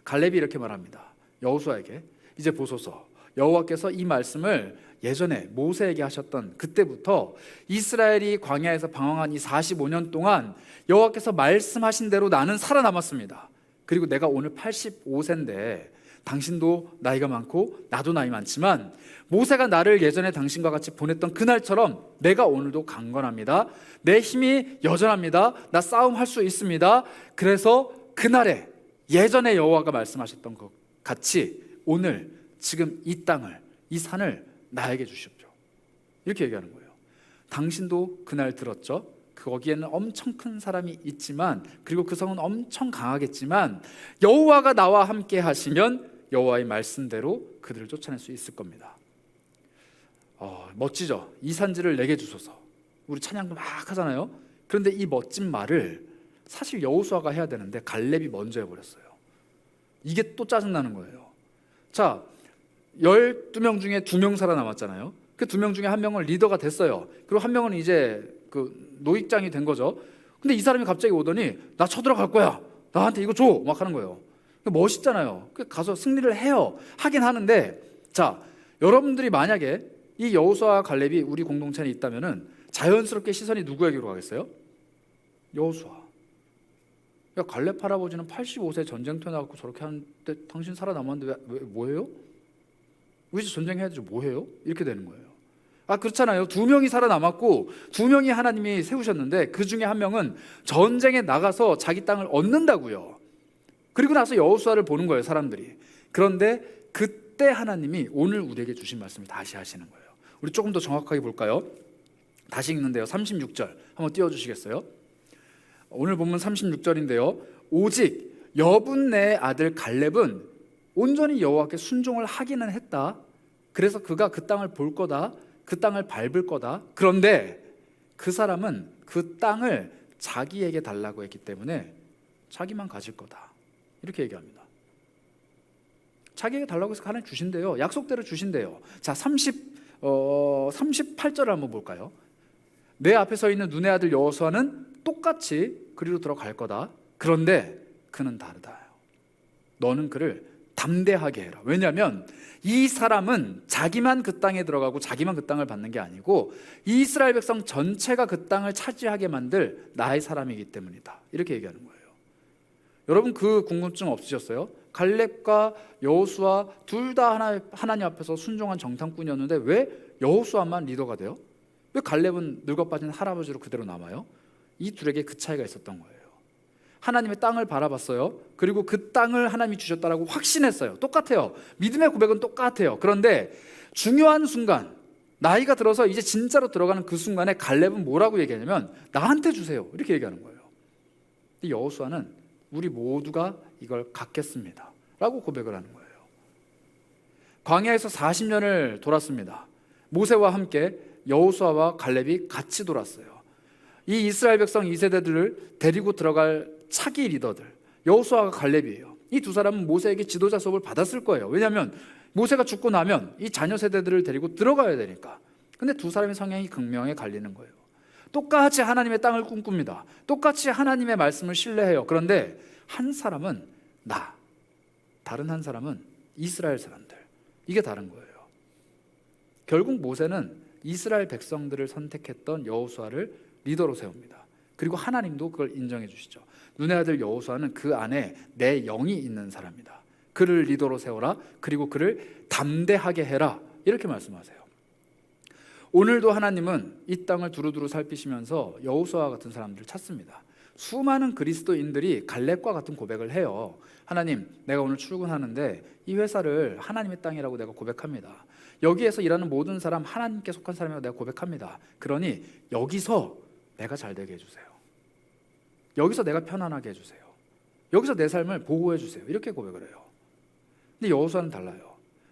갈렙이 이렇게 말합니다. 여호수아에게 이제 보소서, 여호와께서 이 말씀을 예전에 모세에게 하셨던 그때부터 이스라엘이 광야에서 방황한 이 45년 동안 여호와께서 말씀하신 대로 나는 살아남았습니다. 그리고 내가 오늘 85세인데 당신도 나이가 많고 나도 나이 많지만 모세가 나를 예전에 당신과 같이 보냈던 그날처럼 내가 오늘도 강건합니다. 내 힘이 여전합니다. 나 싸움할 수 있습니다. 그래서 그날에 예전에 여호와가 말씀하셨던 것 같이 오늘 지금 이 땅을, 이 산을 나에게 주십시오. 이렇게 얘기하는 거예요. 당신도 그날 들었죠? 거기에는 엄청 큰 사람이 있지만, 그리고 그 성은 엄청 강하겠지만 여호와가 나와 함께 하시면 여호와의 말씀대로 그들을 쫓아낼 수 있을 겁니다. 멋지죠? 이 산지를 내게 주소서. 우리 찬양도 막 하잖아요. 그런데 이 멋진 말을 사실 여호수아가 해야 되는데 갈렙이 먼저 해버렸어요. 이게 또 짜증나는 거예요. 자, 12명 중에 2명 살아남았잖아요. 그 2명 중에 1명은 리더가 됐어요. 그리고 1명은 이제 그 노익장이 된 거죠. 근데 이 사람이 갑자기 오더니 나 쳐들어갈 거야, 나한테 이거 줘, 막 하는 거예요. 멋있잖아요. 가서 승리를 해요. 하긴 하는데, 자, 여러분들이 만약에 이 여호수아와 갈렙이 우리 공동체에 있다면은 자연스럽게 시선이 누구에게로 가겠어요? 여호수아. 야, 갈렙 할아버지는 85세 전쟁터 나갖고 저렇게 하는데 당신 살아남았는데 왜 뭐해요? 우리 집 전쟁해야죠, 뭐해요? 이렇게 되는 거예요. 그렇잖아요. 2명이 살아남았고 2명이 하나님이 세우셨는데 그 중에 1명은 전쟁에 나가서 자기 땅을 얻는다고요. 그리고 나서 여호수아를 보는 거예요, 사람들이. 그런데 그때 하나님이 오늘 우리에게 주신 말씀을 다시 하시는 거예요. 우리 조금 더 정확하게 볼까요? 다시 읽는데요. 36절 한번 띄워주시겠어요? 오늘 본문 36절인데요. 오직 여분네의 아들 갈렙은 온전히 여호와께 순종을 하기는 했다. 그래서 그가 그 땅을 볼 거다, 그 땅을 밟을 거다. 그런데 그 사람은 그 땅을 자기에게 달라고 했기 때문에 자기만 가질 거다. 이렇게 얘기합니다. 자기에게 달라고 해서 하나님 주신대요. 약속대로 주신대요. 자, 38절을 한번 볼까요? 내 앞에 서 있는 눈의 아들 여호수아는 똑같이 그리로 들어갈 거다. 그런데 그는 다르다. 너는 그를 담대하게 해라. 왜냐하면 이 사람은 자기만 그 땅에 들어가고 자기만 그 땅을 받는 게 아니고 이스라엘 백성 전체가 그 땅을 차지하게 만들 나의 사람이기 때문이다. 이렇게 얘기하는 거예요. 여러분, 그 궁금증 없으셨어요? 갈렙과 여호수아 둘 다 하나님 앞에서 순종한 정탐꾼이었는데 왜 여호수아만 리더가 돼요? 왜 갈렙은 늙어빠진 할아버지로 그대로 남아요? 이 둘에게 그 차이가 있었던 거예요. 하나님의 땅을 바라봤어요. 그리고 그 땅을 하나님이 주셨다라고 확신했어요. 똑같아요. 믿음의 고백은 똑같아요. 그런데 중요한 순간, 나이가 들어서 이제 진짜로 들어가는 그 순간에 갈렙은 뭐라고 얘기하냐면 나한테 주세요, 이렇게 얘기하는 거예요. 근데 여호수아는 우리 모두가 이걸 갖겠습니다 라고 고백을 하는 거예요. 광야에서 40년을 돌았습니다. 모세와 함께 여호수아와 갈렙이 같이 돌았어요. 이 이스라엘 백성 2세대들을 데리고 들어갈 차기 리더들, 여호수아가 갈렙이에요. 이 두 사람은 모세에게 지도자 수업을 받았을 거예요. 왜냐하면 모세가 죽고 나면 이 자녀 세대들을 데리고 들어가야 되니까. 근데 두 사람의 성향이 극명하게 갈리는 거예요. 똑같이 하나님의 땅을 꿈꿉니다. 똑같이 하나님의 말씀을 신뢰해요. 그런데 한 사람은 다른 한 사람은 이스라엘 사람들. 이게 다른 거예요. 결국 모세는 이스라엘 백성들을 선택했던 여호수아를 리더로 세웁니다. 그리고 하나님도 그걸 인정해 주시죠. 눈의 아들 여호수아는 그 안에 내 영이 있는 사람이다. 그를 리더로 세워라. 그리고 그를 담대하게 해라. 이렇게 말씀하세요. 오늘도 하나님은 이 땅을 두루두루 살피시면서 여호수아와 같은 사람들을 찾습니다. 수많은 그리스도인들이 갈렙과 같은 고백을 해요. 하나님, 내가 오늘 출근하는데 이 회사를 하나님의 땅이라고 내가 고백합니다. 여기에서 일하는 모든 사람 하나님께 속한 사람이라고 내가 고백합니다. 그러니 여기서 내가 잘 되게 해주세요. 여기서 내가 편안하게 해주세요. 여기서 내 삶을 보호해 주세요. 이렇게 고백을 해요. 근데 여호수아는 달라요.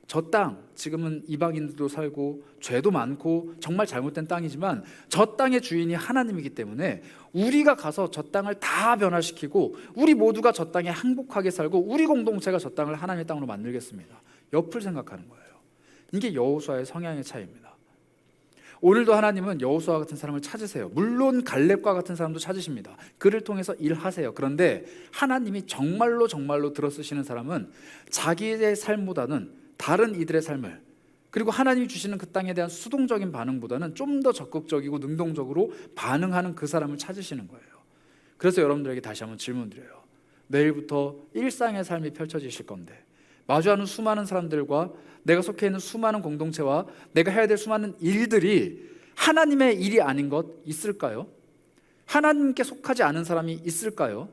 저 땅, 지금은 이방인들도 살고 죄도 많고 정말 잘못된 땅이지만 저 땅의 주인이 하나님이기 때문에 우리가 가서 저 땅을 다 변화시키고 우리 모두가 저 땅에 행복하게 살고 우리 공동체가 저 땅을 하나님의 땅으로 만들겠습니다. 옆을 생각하는 거예요. 이게 여호수아의 성향의 차이입니다. 오늘도 하나님은 여호수아 같은 사람을 찾으세요. 물론 갈렙과 같은 사람도 찾으십니다. 그를 통해서 일하세요. 그런데 하나님이 정말로 들어쓰시는 사람은 자기의 삶보다는 다른 이들의 삶을, 그리고 하나님이 주시는 그 땅에 대한 수동적인 반응보다는 좀 더 적극적이고 능동적으로 반응하는 그 사람을 찾으시는 거예요. 그래서 여러분들에게 다시 한번 질문 드려요. 내일부터 일상의 삶이 펼쳐지실 건데 마주하는 수많은 사람들과 내가 속해 있는 수많은 공동체와 내가 해야 될 수많은 일들이 하나님의 일이 아닌 것 있을까요? 하나님께 속하지 않은 사람이 있을까요?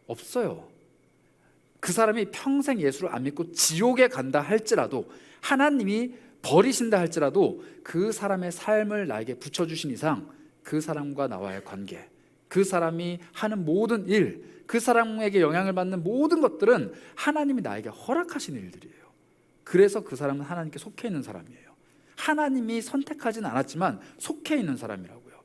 없어요. 그 사람이 평생 예수를 안 믿고 지옥에 간다 할지라도, 하나님이 버리신다 할지라도 그 사람의 삶을 나에게 붙여주신 이상 그 사람과 나와의 관계, 그 사람이 하는 모든 일, 그 사람에게 영향을 받는 모든 것들은 하나님이 나에게 허락하신 일들이에요. 그래서 그 사람은 하나님께 속해 있는 사람이에요. 하나님이 선택하진 않았지만 속해 있는 사람이라고요.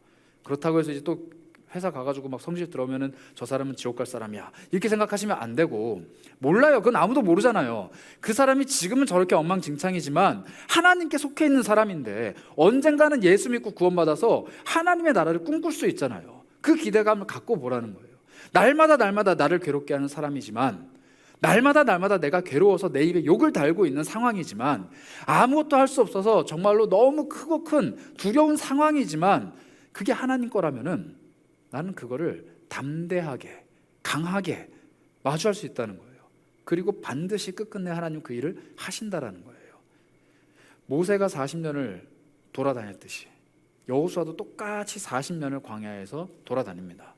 그렇다고 해서 이제 또 회사 가가지고 막 성질 들어오면은 저 사람은 지옥 갈 사람이야 이렇게 생각하시면 안 되고, 몰라요. 그건 아무도 모르잖아요. 그 사람이 지금은 저렇게 엉망진창이지만 하나님께 속해 있는 사람인데 언젠가는 예수 믿고 구원받아서 하나님의 나라를 꿈꿀 수 있잖아요. 그 기대감을 갖고 보라는 거예요. 날마다 나를 괴롭게 하는 사람이지만, 날마다 내가 괴로워서 내 입에 욕을 달고 있는 상황이지만, 아무것도 할 수 없어서 정말로 너무 크고 큰 두려운 상황이지만 그게 하나님 거라면은 나는 그거를 담대하게, 강하게 마주할 수 있다는 거예요. 그리고 반드시 끝끝내 하나님 그 일을 하신다라는 거예요. 모세가 40년을 돌아다녔듯이 여호수아도 똑같이 40년을 광야에서 돌아다닙니다.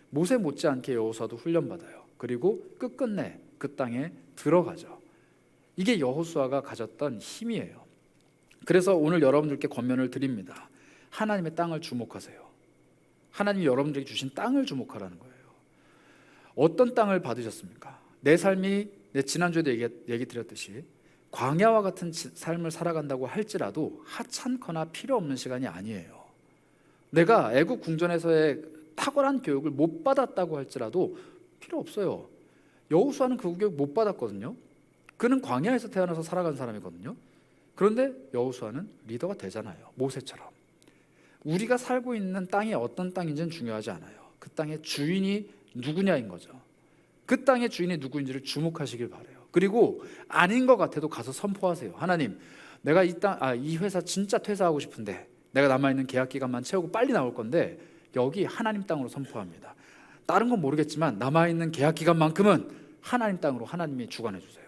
모세 못지않게 여호수아도 훈련받아요. 그리고 끝끝내 그 땅에 들어가죠. 이게 여호수아가 가졌던 힘이에요. 그래서 오늘 여러분들께 권면을 드립니다. 하나님의 땅을 주목하세요. 하나님이 여러분들에게 주신 땅을 주목하라는 거예요. 어떤 땅을 받으셨습니까? 내 삶이, 내 지난주에도 얘기 드렸듯이 광야와 같은 삶을 살아간다고 할지라도 하찮거나 필요 없는 시간이 아니에요. 내가 애국 궁전에서의 탁월한 교육을 못 받았다고 할지라도 필요 없어요. 여호수아는 그 교육 못 받았거든요. 그는 광야에서 태어나서 살아간 사람이거든요. 그런데 여호수아는 리더가 되잖아요. 모세처럼. 우리가 살고 있는 땅이 어떤 땅인지는 중요하지 않아요. 그 땅의 주인이 누구냐인 거죠. 그 땅의 주인이 누구인지를 주목하시길 바라요. 그리고 아닌 것 같아도 가서 선포하세요. 하나님, 내가 이 회사 진짜 퇴사하고 싶은데 내가 남아있는 계약 기간만 채우고 빨리 나올 건데 여기 하나님 땅으로 선포합니다. 다른 건 모르겠지만 남아있는 계약 기간만큼은 하나님 땅으로 하나님이 주관해 주세요.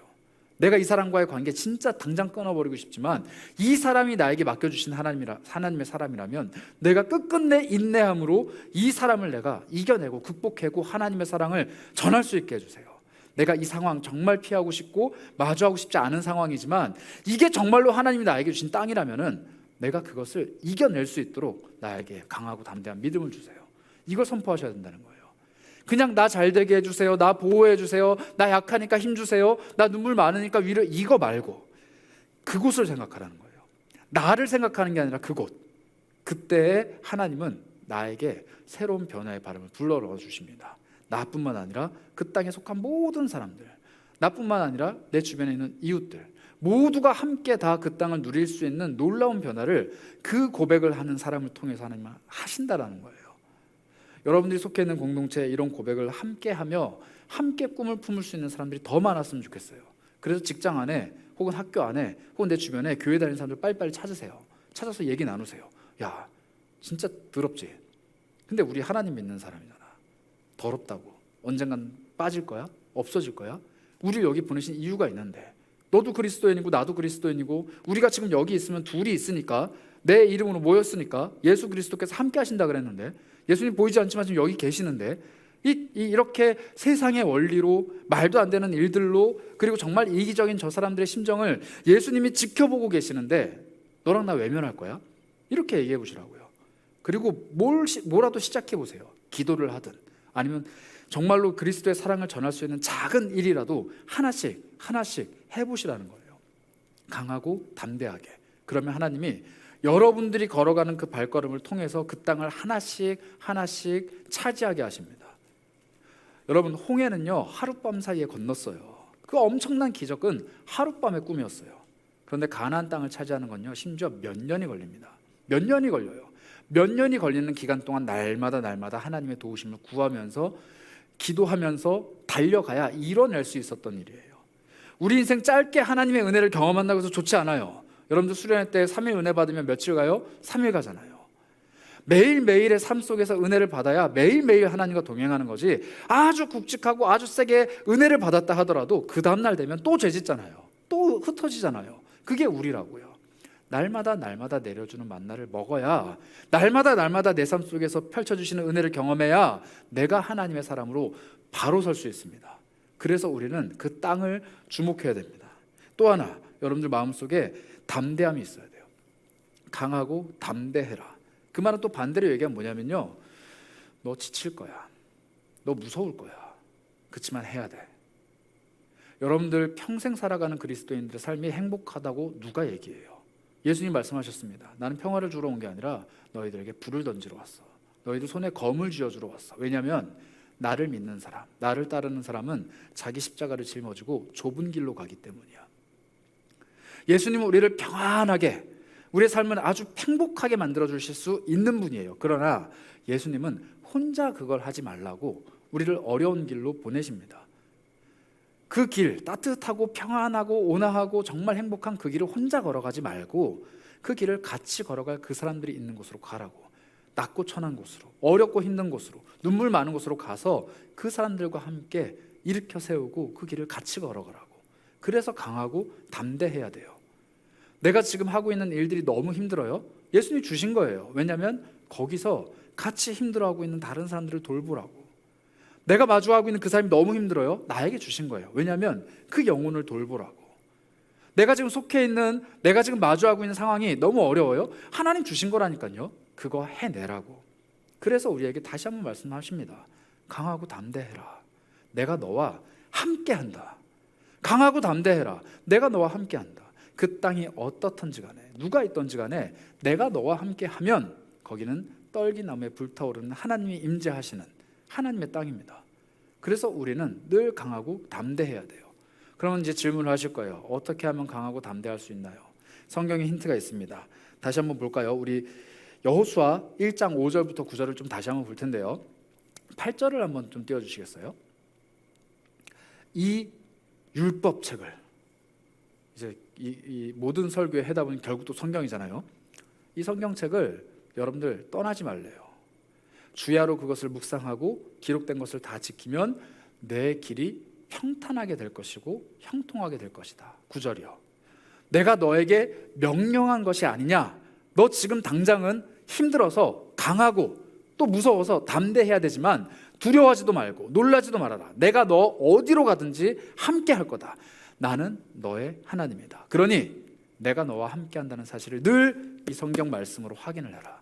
내가 이 사람과의 관계 진짜 당장 끊어버리고 싶지만 이 사람이 나에게 맡겨주신 하나님의 사람이라면 내가 끝끝내 인내함으로 이 사람을 내가 이겨내고 극복하고 하나님의 사랑을 전할 수 있게 해주세요. 내가 이 상황 정말 피하고 싶고 마주하고 싶지 않은 상황이지만 이게 정말로 하나님이 나에게 주신 땅이라면 내가 그것을 이겨낼 수 있도록 나에게 강하고 담대한 믿음을 주세요. 이걸 선포하셔야 된다는 거예요. 그냥 나 잘되게 해주세요, 나 보호해 주세요, 나 약하니까 힘주세요, 나 눈물 많으니까 위로, 이거 말고 그곳을 생각하라는 거예요. 나를 생각하는 게 아니라 그곳. 그때 하나님은 나에게 새로운 변화의 바람을 불러 넣어 주십니다. 나뿐만 아니라 그 땅에 속한 모든 사람들, 나뿐만 아니라 내 주변에 있는 이웃들 모두가 함께 다 그 땅을 누릴 수 있는 놀라운 변화를 그 고백을 하는 사람을 통해서 하나님은 하신다라는 거예요. 여러분들이 속해 있는 공동체에 이런 고백을 함께 하며 함께 꿈을 품을 수 있는 사람들이 더 많았으면 좋겠어요. 그래서 직장 안에 혹은 학교 안에 혹은 내 주변에 교회 다니는 사람들 빨리빨리 찾으세요. 찾아서 얘기 나누세요. 야, 진짜 더럽지? 근데 우리 하나님 믿는 사람이잖아. 더럽다고 언젠간 빠질 거야? 없어질 거야? 우리를 여기 보내신 이유가 있는데, 너도 그리스도인이고 나도 그리스도인이고 우리가 지금 여기 있으면 둘이 있으니까, 내 이름으로 모였으니까 예수 그리스도께서 함께 하신다 그랬는데, 예수님 보이지 않지만 지금 여기 계시는데 이렇게 세상의 원리로 말도 안 되는 일들로, 그리고 정말 이기적인 저 사람들의 심정을 예수님이 지켜보고 계시는데 너랑 나 외면할 거야? 이렇게 얘기해 보시라고요. 그리고 뭐라도 시작해 보세요. 기도를 하든 아니면 정말로 그리스도의 사랑을 전할 수 있는 작은 일이라도 하나씩 해보시라는 거예요. 강하고 담대하게. 그러면 하나님이 여러분들이 걸어가는 그 발걸음을 통해서 그 땅을 하나씩 차지하게 하십니다. 여러분, 홍해는요 하룻밤 사이에 건넜어요. 그 엄청난 기적은 하룻밤의 꿈이었어요. 그런데 가나안 땅을 차지하는 건요 심지어 몇 년이 걸립니다. 몇 년이 걸려요. 몇 년이 걸리는 기간 동안 날마다 하나님의 도우심을 구하면서 기도하면서 달려가야 이뤄낼 수 있었던 일이에요. 우리 인생 짧게 하나님의 은혜를 경험한다고 해서 좋지 않아요. 여러분들 수련회 때 3일 은혜 받으면 며칠 가요? 3일 가잖아요. 매일매일의 삶 속에서 은혜를 받아야 매일매일 하나님과 동행하는 거지, 아주 굵직하고 아주 세게 은혜를 받았다 하더라도 그 다음날 되면 또 죄짓잖아요. 또 흩어지잖아요. 그게 우리라고요. 날마다 내려주는 만나를 먹어야, 날마다 내 삶 속에서 펼쳐주시는 은혜를 경험해야 내가 하나님의 사람으로 바로 설 수 있습니다. 그래서 우리는 그 땅을 주목해야 됩니다. 또 하나, 여러분들 마음속에 담대함이 있어야 돼요. 강하고 담대해라. 그 말은 또 반대로 얘기하면 뭐냐면요, 너 지칠 거야, 너 무서울 거야, 그렇지만 해야 돼. 여러분들 평생 살아가는 그리스도인들의 삶이 행복하다고 누가 얘기해요? 예수님 말씀하셨습니다. 나는 평화를 주러 온 게 아니라 너희들에게 불을 던지러 왔어. 너희들 손에 검을 쥐어주러 왔어. 왜냐하면 나를 믿는 사람, 나를 따르는 사람은 자기 십자가를 짊어지고 좁은 길로 가기 때문이야. 예수님은 우리를 평안하게, 우리의 삶을 아주 행복하게 만들어 주실 수 있는 분이에요. 그러나 예수님은 혼자 그걸 하지 말라고 우리를 어려운 길로 보내십니다. 그 길, 따뜻하고 평안하고 온화하고 정말 행복한 그 길을 혼자 걸어가지 말고 그 길을 같이 걸어갈 그 사람들이 있는 곳으로 가라고. 낮고 천한 곳으로, 어렵고 힘든 곳으로, 눈물 많은 곳으로 가서 그 사람들과 함께 일으켜 세우고 그 길을 같이 걸어가라고. 그래서 강하고 담대해야 돼요. 내가 지금 하고 있는 일들이 너무 힘들어요? 예수님이 주신 거예요. 왜냐하면 거기서 같이 힘들어하고 있는 다른 사람들을 돌보라고. 내가 마주하고 있는 그 사람이 너무 힘들어요? 나에게 주신 거예요. 왜냐하면 그 영혼을 돌보라고. 내가 지금 속해 있는, 내가 지금 마주하고 있는 상황이 너무 어려워요? 하나님 주신 거라니까요. 그거 해내라고. 그래서 우리에게 다시 한번 말씀하십니다. 강하고 담대해라. 내가 너와 함께한다. 강하고 담대해라. 내가 너와 함께한다. 그 땅이 어떻든지 간에, 누가 있든지 간에 내가 너와 함께하면 거기는 떨기나무에 불타오르는 하나님이 임재하시는 하나님의 땅입니다. 그래서 우리는 늘 강하고 담대해야 돼요. 그러면 이제 질문을 하실 거예요. 어떻게 하면 강하고 담대할 수 있나요? 성경에 힌트가 있습니다. 다시 한번 볼까요? 우리 여호수아 1장 5절부터 9절을 좀 다시 한번 볼 텐데요. 8절을 한번 좀 띄워주시겠어요? 이 율법책을, 이제 이 모든 설교의 해답은 결국 또 성경이잖아요. 이 성경책을 여러분들 떠나지 말래요. 주야로 그것을 묵상하고 기록된 것을 다 지키면 내 길이 평탄하게 될 것이고 형통하게 될 것이다. 9절이요. 내가 너에게 명령한 것이 아니냐? 너 지금 당장은 힘들어서 강하고 또 무서워서 담대해야 되지만 두려워하지도 말고 놀라지도 말아라. 내가 너 어디로 가든지 함께 할 거다. 나는 너의 하나님이다. 그러니 내가 너와 함께 한다는 사실을 늘 이 성경 말씀으로 확인을 해라.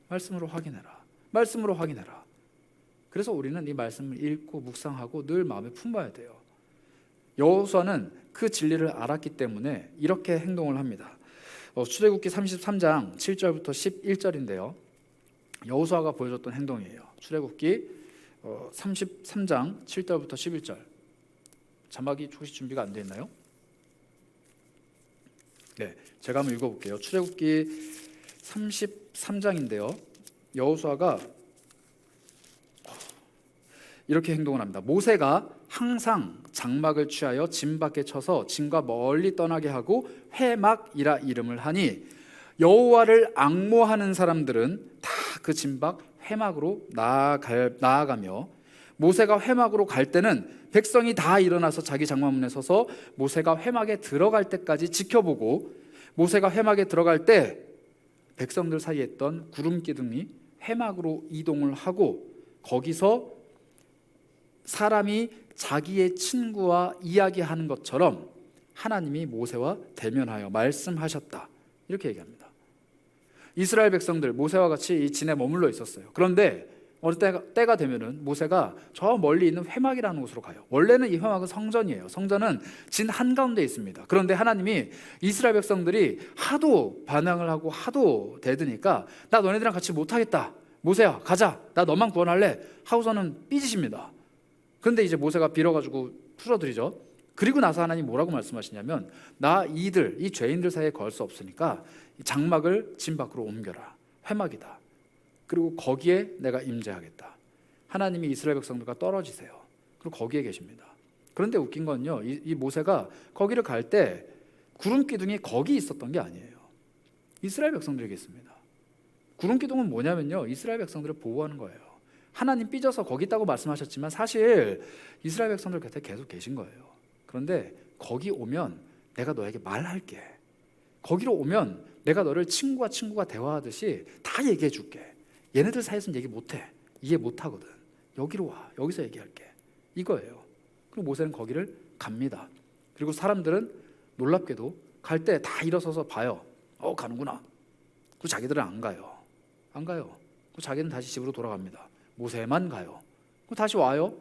말씀으로 확인해라. 말씀으로 확인해라. 그래서 우리는 이 말씀을 읽고 묵상하고 늘 마음에 품어야 돼요. 여호수아는 그 진리를 알았기 때문에 이렇게 행동을 합니다. 출애굽기 33장 7절부터 11절인데요. 여호수아가 보여줬던 행동이에요. 출애굽기 33장 7절부터 11절. 자막이 혹시 준비가 안 돼 있나요? 네, 제가 한번 읽어볼게요. 출애굽기 33장인데요. 여호수아가 이렇게 행동을 합니다. 모세가 항상 장막을 취하여 진 밖에 쳐서 진과 멀리 떠나게 하고 회막이라 이름을 하니 여호와를 앙모하는 사람들은 다 그 진밖 회막으로 나아가며 모세가 회막으로 갈 때는 백성이 다 일어나서 자기 장막문에 서서 모세가 회막에 들어갈 때까지 지켜보고 모세가 회막에 들어갈 때 백성들 사이에 있던 구름 기둥이 회막으로 이동을 하고 거기서 사람이 자기의 친구와 이야기하는 것처럼 하나님이 모세와 대면하여 말씀하셨다. 이렇게 얘기합니다. 이스라엘 백성들 모세와 같이 이 진에 머물러 있었어요. 그런데 어느 때가 되면은 모세가 저 멀리 있는 회막이라는 곳으로 가요. 원래는 이 회막은 성전이에요. 성전은 진 한가운데 있습니다. 그런데 하나님이 이스라엘 백성들이 하도 반항을 하고 하도 대드니까 나 너네들이랑 같이 못하겠다. 모세야 가자. 나 너만 구원할래. 하고서는 삐지십니다. 그런데 이제 모세가 빌어가지고 풀어드리죠. 그리고 나서 하나님 뭐라고 말씀하시냐면 나 이 죄인들 사이에 거할 수 없으니까 장막을 진 밖으로 옮겨라. 회막이다. 그리고 거기에 내가 임재하겠다. 하나님이 이스라엘 백성들과 떨어지세요. 그리고 거기에 계십니다. 그런데 웃긴 건요, 이 모세가 거기를 갈 때 구름 기둥이 거기 있었던 게 아니에요. 이스라엘 백성들에게 있습니다. 구름 기둥은 뭐냐면요, 이스라엘 백성들을 보호하는 거예요. 하나님 삐져서 거기 있다고 말씀하셨지만 사실 이스라엘 백성들 곁에 계속 계신 거예요. 그런데 거기 오면 내가 너에게 말할게. 거기로 오면 내가 너를 친구가 대화하듯이 다 얘기해 줄게. 얘네들 사이에서는 얘기 못해. 이해 못하거든. 여기로 와. 여기서 얘기할게. 이거예요. 그리고 모세는 거기를 갑니다. 그리고 사람들은 놀랍게도 갈 때 다 일어서서 봐요. 가는구나. 그리고 자기들은 안 가요. 그리고 자기는 다시 집으로 돌아갑니다. 모세만 가요. 그리고 다시 와요.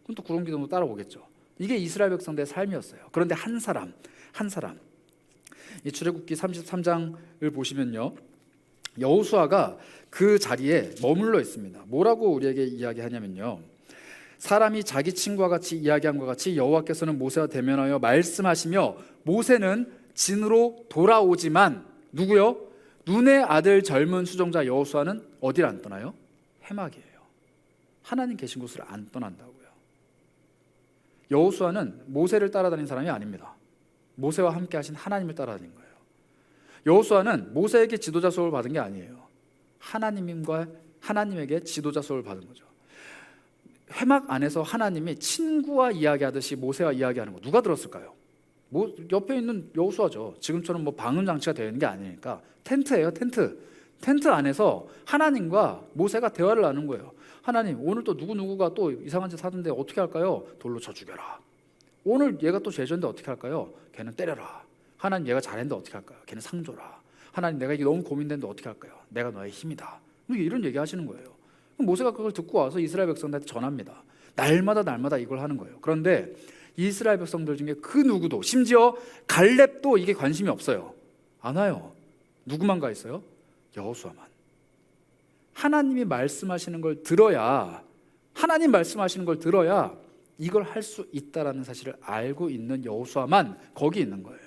그럼 또 구름 기둥으로 따라오겠죠. 이게 이스라엘 백성들의 삶이었어요. 그런데 한 사람 이 출애굽기 33장을 보시면요, 여호수아가 그 자리에 머물러 있습니다. 뭐라고 우리에게 이야기하냐면요, 사람이 자기 친구와 같이 이야기한 것 같이 여호와께서는 모세와 대면하여 말씀하시며 모세는 진으로 돌아오지만 누구요? 눈의 아들 젊은 수종자 여호수아는 어디를 안 떠나요? 회막이에요. 하나님 계신 곳을 안 떠난다고요. 여호수아는 모세를 따라다닌 사람이 아닙니다. 모세와 함께 하신 하나님을 따라다닌 거예요. 여호수아는 모세에게 지도자 수업을 받은 게 아니에요. 하나님에게 지도자 수업을 받은 거죠. 회막 안에서 하나님이 친구와 이야기하듯이 모세와 이야기하는 거 누가 들었을까요? 옆에 있는 여호수아죠. 지금처럼 방음 장치가 되어 있는 게 아니니까 텐트예요. 텐트 안에서 하나님과 모세가 대화를 나눈 거예요. 하나님, 오늘 또 누구누구가 또 이상한 짓 하던데 어떻게 할까요? 돌로 쳐 죽여라. 오늘 얘가 또 죄졌는데 어떻게 할까요? 걔는 때려라. 하나님, 얘가 잘했는데 어떻게 할까요? 걔는 상 줘라. 하나님, 내가 이게 너무 고민되는데 어떻게 할까요? 내가 너의 힘이다. 이런 얘기 하시는 거예요. 모세가 그걸 듣고 와서 이스라엘 백성들한테 전합니다. 날마다 이걸 하는 거예요. 그런데 이스라엘 백성들 중에 그 누구도, 심지어 갈렙도 이게 관심이 없어요. 안 와요. 누구만 가 있어요? 여호수아만. 하나님이 말씀하시는 걸 들어야, 하나님 말씀하시는 걸 들어야 이걸 할 수 있다라는 사실을 알고 있는 여호수아만 거기 있는 거예요.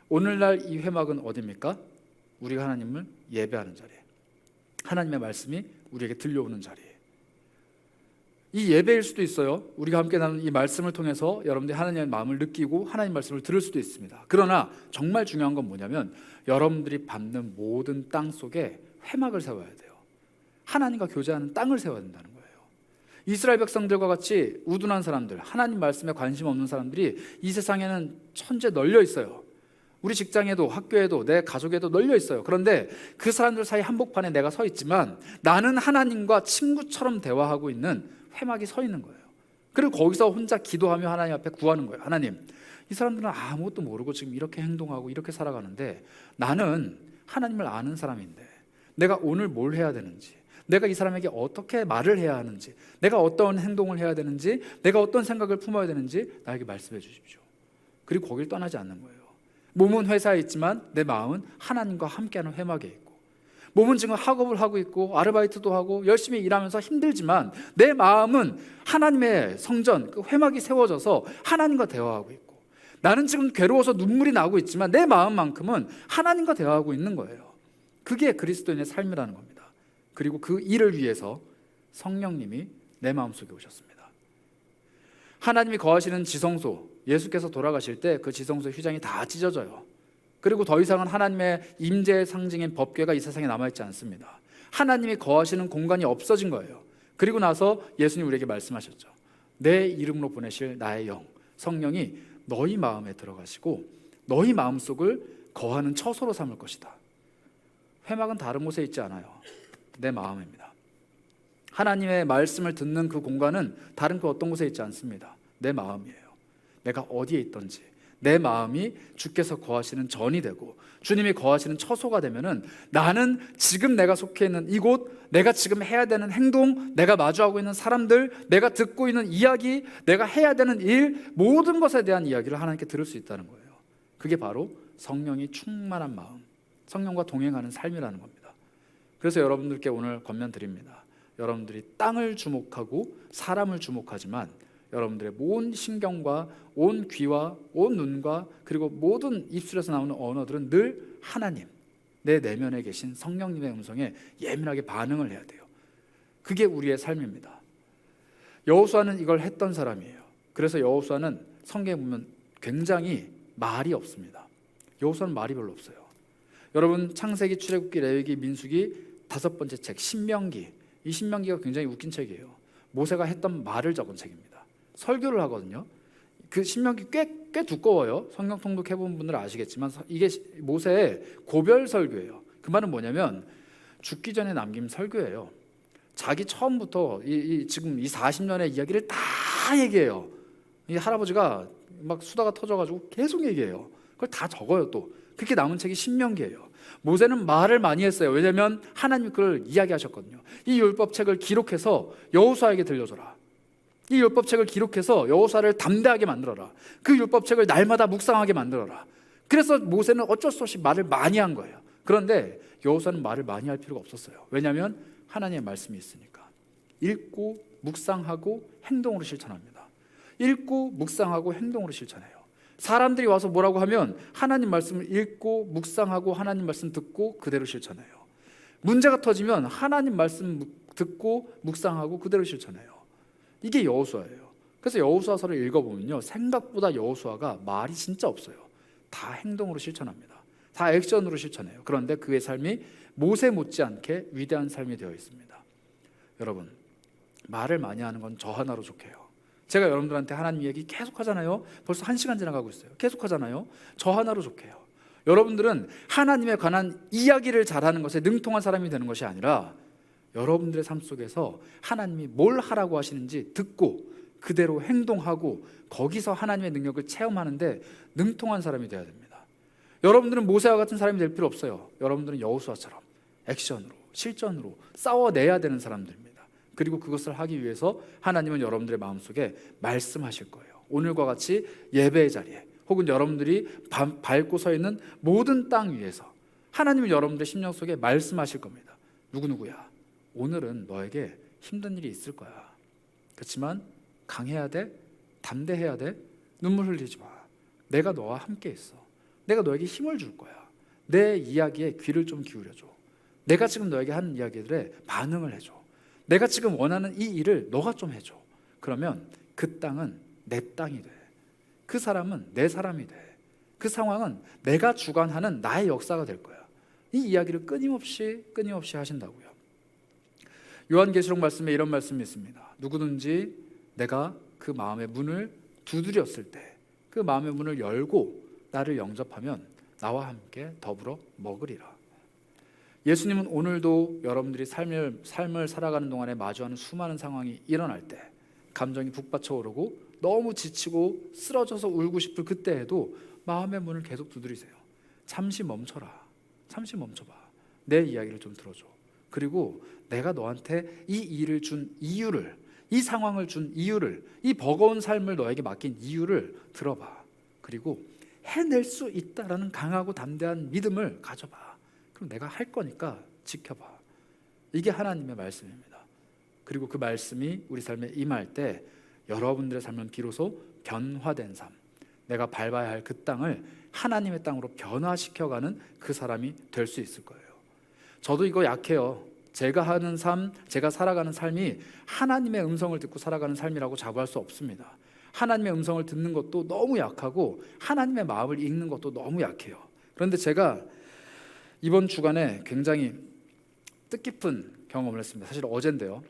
오늘날 이 회막은 어디입니까? 우리가 하나님을 예배하는 자리, 하나님의 말씀이 우리에게 들려오는 자리. 이 예배일 수도 있어요. 우리가 함께 나누는 이 말씀을 통해서 여러분들이 하나님의 마음을 느끼고 하나님 말씀을 들을 수도 있습니다. 그러나 정말 중요한 건 뭐냐면 여러분들이 밟는 모든 땅 속에 회막을 세워야 돼요. 하나님과 교제하는 땅을 세워야 된다는 거예요. 이스라엘 백성들과 같이 우둔한 사람들, 하나님 말씀에 관심 없는 사람들이 이 세상에는 천재 널려 있어요. 우리 직장에도 학교에도 내 가족에도 널려 있어요. 그런데 그 사람들 사이 한복판에 내가 서 있지만 나는 하나님과 친구처럼 대화하고 있는 회막이 서 있는 거예요. 그리고 거기서 혼자 기도하며 하나님 앞에 구하는 거예요. 하나님, 이 사람들은 아무것도 모르고 지금 이렇게 행동하고 이렇게 살아가는데 나는 하나님을 아는 사람인데 내가 오늘 뭘 해야 되는지, 내가 이 사람에게 어떻게 말을 해야 하는지, 내가 어떤 행동을 해야 되는지, 내가 어떤 생각을 품어야 되는지 나에게 말씀해 주십시오. 그리고 거길 떠나지 않는 거예요. 몸은 회사에 있지만 내 마음은 하나님과 함께하는 회막에 있고, 몸은 지금 학업을 하고 있고 아르바이트도 하고 열심히 일하면서 힘들지만 내 마음은 하나님의 성전, 그 회막이 세워져서 하나님과 대화하고 있고, 나는 지금 괴로워서 눈물이 나고 있지만 내 마음만큼은 하나님과 대화하고 있는 거예요. 그게 그리스도인의 삶이라는 겁니다. 그리고 그 일을 위해서 성령님이 내 마음속에 오셨습니다. 하나님이 거하시는 지성소, 예수께서 돌아가실 때 그 지성소 휘장이 다 찢어져요. 그리고 더 이상은 하나님의 임재의 상징인 법궤가 이 세상에 남아있지 않습니다. 하나님이 거하시는 공간이 없어진 거예요. 그리고 나서 예수님 우리에게 말씀하셨죠. 내 이름으로 보내실 나의 영, 성령이 너희 마음에 들어가시고 너희 마음속을 거하는 처소로 삼을 것이다. 회막은 다른 곳에 있지 않아요. 내 마음입니다. 하나님의 말씀을 듣는 그 공간은 다른 그 어떤 곳에 있지 않습니다. 내 마음이에요. 내가 어디에 있든지 내 마음이 주께서 거하시는 전이 되고 주님이 거하시는 처소가 되면은 나는 지금 내가 속해 있는 이곳, 내가 지금 해야 되는 행동, 내가 마주하고 있는 사람들, 내가 듣고 있는 이야기, 내가 해야 되는 일, 모든 것에 대한 이야기를 하나님께 들을 수 있다는 거예요. 그게 바로 성령이 충만한 마음, 성령과 동행하는 삶이라는 겁니다. 그래서 여러분들께 오늘 권면드립니다. 여러분들이 땅을 주목하고 사람을 주목하지만 여러분들의 온 신경과 온 귀와 온 눈과 그리고 모든 입술에서 나오는 언어들은 늘 하나님, 내 내면에 계신 성령님의 음성에 예민하게 반응을 해야 돼요. 그게 우리의 삶입니다. 여호수아는 이걸 했던 사람이에요. 그래서 여호수아는 성경에 보면 굉장히 말이 없습니다. 여호수아는 말이 별로 없어요. 여러분, 창세기, 출애굽기, 레위기, 민수기, 5번째 책 신명기, 이 신명기가 굉장히 웃긴 책이에요. 모세가 했던 말을 적은 책입니다. 설교를 하거든요. 그 신명기 꽤 두꺼워요. 성경 통독해본 분들은 아시겠지만 이게 모세의 고별 설교예요. 그 말은 뭐냐면 죽기 전에 남긴 설교예요. 자기 처음부터 지금 이 40년의 이야기를 다 얘기해요. 이 할아버지가 막 수다가 터져가지고 계속 얘기해요. 그걸 다 적어요. 또 그렇게 남은 책이 신명기예요. 모세는 말을 많이 했어요. 왜냐하면 하나님이 그걸 이야기하셨거든요. 이 율법책을 기록해서 여호수아에게 들려줘라. 이 율법책을 기록해서 여호수아를 담대하게 만들어라. 그 율법책을 날마다 묵상하게 만들어라. 그래서 모세는 어쩔 수 없이 말을 많이 한 거예요. 그런데 여호수아는 말을 많이 할 필요가 없었어요. 왜냐하면 하나님의 말씀이 있으니까. 읽고 묵상하고 행동으로 실천합니다. 읽고 묵상하고 행동으로 실천해요. 사람들이 와서 뭐라고 하면 하나님 말씀을 읽고 묵상하고 하나님 말씀 듣고 그대로 실천해요. 문제가 터지면 하나님 말씀 듣고 묵상하고 그대로 실천해요. 이게 여호수아예요. 그래서 여호수아서를 읽어보면요, 생각보다 여호수아가 말이 진짜 없어요. 다 행동으로 실천합니다. 다 액션으로 실천해요. 그런데 그의 삶이 모세 못지않게 위대한 삶이 되어 있습니다. 여러분, 말을 많이 하는 건 저 하나로 족해요. 제가 여러분들한테 하나님 얘기 계속 하잖아요. 벌써 1시간 지나가고 있어요. 계속 하잖아요. 저 하나로 족해요. 여러분들은 하나님에 관한 이야기를 잘하는 것에 능통한 사람이 되는 것이 아니라 여러분들의 삶 속에서 하나님이 뭘 하라고 하시는지 듣고 그대로 행동하고 거기서 하나님의 능력을 체험하는데 능통한 사람이 되어야 됩니다. 여러분들은 모세와 같은 사람이 될 필요 없어요. 여러분들은 여호수아처럼 액션으로, 실전으로 싸워내야 되는 사람들입니다. 그리고 그것을 하기 위해서 하나님은 여러분들의 마음속에 말씀하실 거예요. 오늘과 같이 예배의 자리에 혹은 여러분들이 밟고 서 있는 모든 땅 위에서 하나님은 여러분들의 심령 속에 말씀하실 겁니다. 누구누구야, 오늘은 너에게 힘든 일이 있을 거야. 그렇지만 강해야 돼, 담대해야 돼, 눈물 흘리지 마. 내가 너와 함께 있어. 내가 너에게 힘을 줄 거야. 내 이야기에 귀를 좀 기울여줘. 내가 지금 너에게 하는 이야기들에 반응을 해줘. 내가 지금 원하는 이 일을 너가 좀 해줘. 그러면 그 땅은 내 땅이 돼. 그 사람은 내 사람이 돼. 그 상황은 내가 주관하는 나의 역사가 될 거야. 이 이야기를 끊임없이 하신다고요. 요한계시록 말씀에 이런 말씀이 있습니다. 누구든지 내가 그 마음의 문을 두드렸을 때 그 마음의 문을 열고 나를 영접하면 나와 함께 더불어 먹으리라. 예수님은 오늘도 여러분들이 삶을 살아가는 동안에 마주하는 수많은 상황이 일어날 때 감정이 북받쳐 오르고 너무 지치고 쓰러져서 울고 싶을 그때에도 마음의 문을 계속 두드리세요. 잠시 멈춰라. 잠시 멈춰봐. 내 이야기를 좀 들어줘. 그리고 내가 너한테 이 일을 준 이유를, 이 상황을 준 이유를, 이 버거운 삶을 너에게 맡긴 이유를 들어봐. 그리고 해낼 수 있다라는 강하고 담대한 믿음을 가져봐. 그럼 내가 할 거니까 지켜봐. 이게 하나님의 말씀입니다. 그리고 그 말씀이 우리 삶에 임할 때 여러분들의 삶은 비로소 변화된 삶, 내가 밟아야 할 그 땅을 하나님의 땅으로 변화시켜가는 그 사람이 될 수 있을 거예요. 저도 이거 약해요. 제가 하는 삶, 제가 살아가는 삶이 하나님의 음성을 듣고 살아가는 삶이라고 자부할 수 없습니다. 하나님의 음성을 듣는 것도 너무 약하고 하나님의 마음을 읽는 것도 너무 약해요. 그런데 제가 이번 주간에 굉장히 뜻깊은 경험을 했습니다. 사실 어젠데요.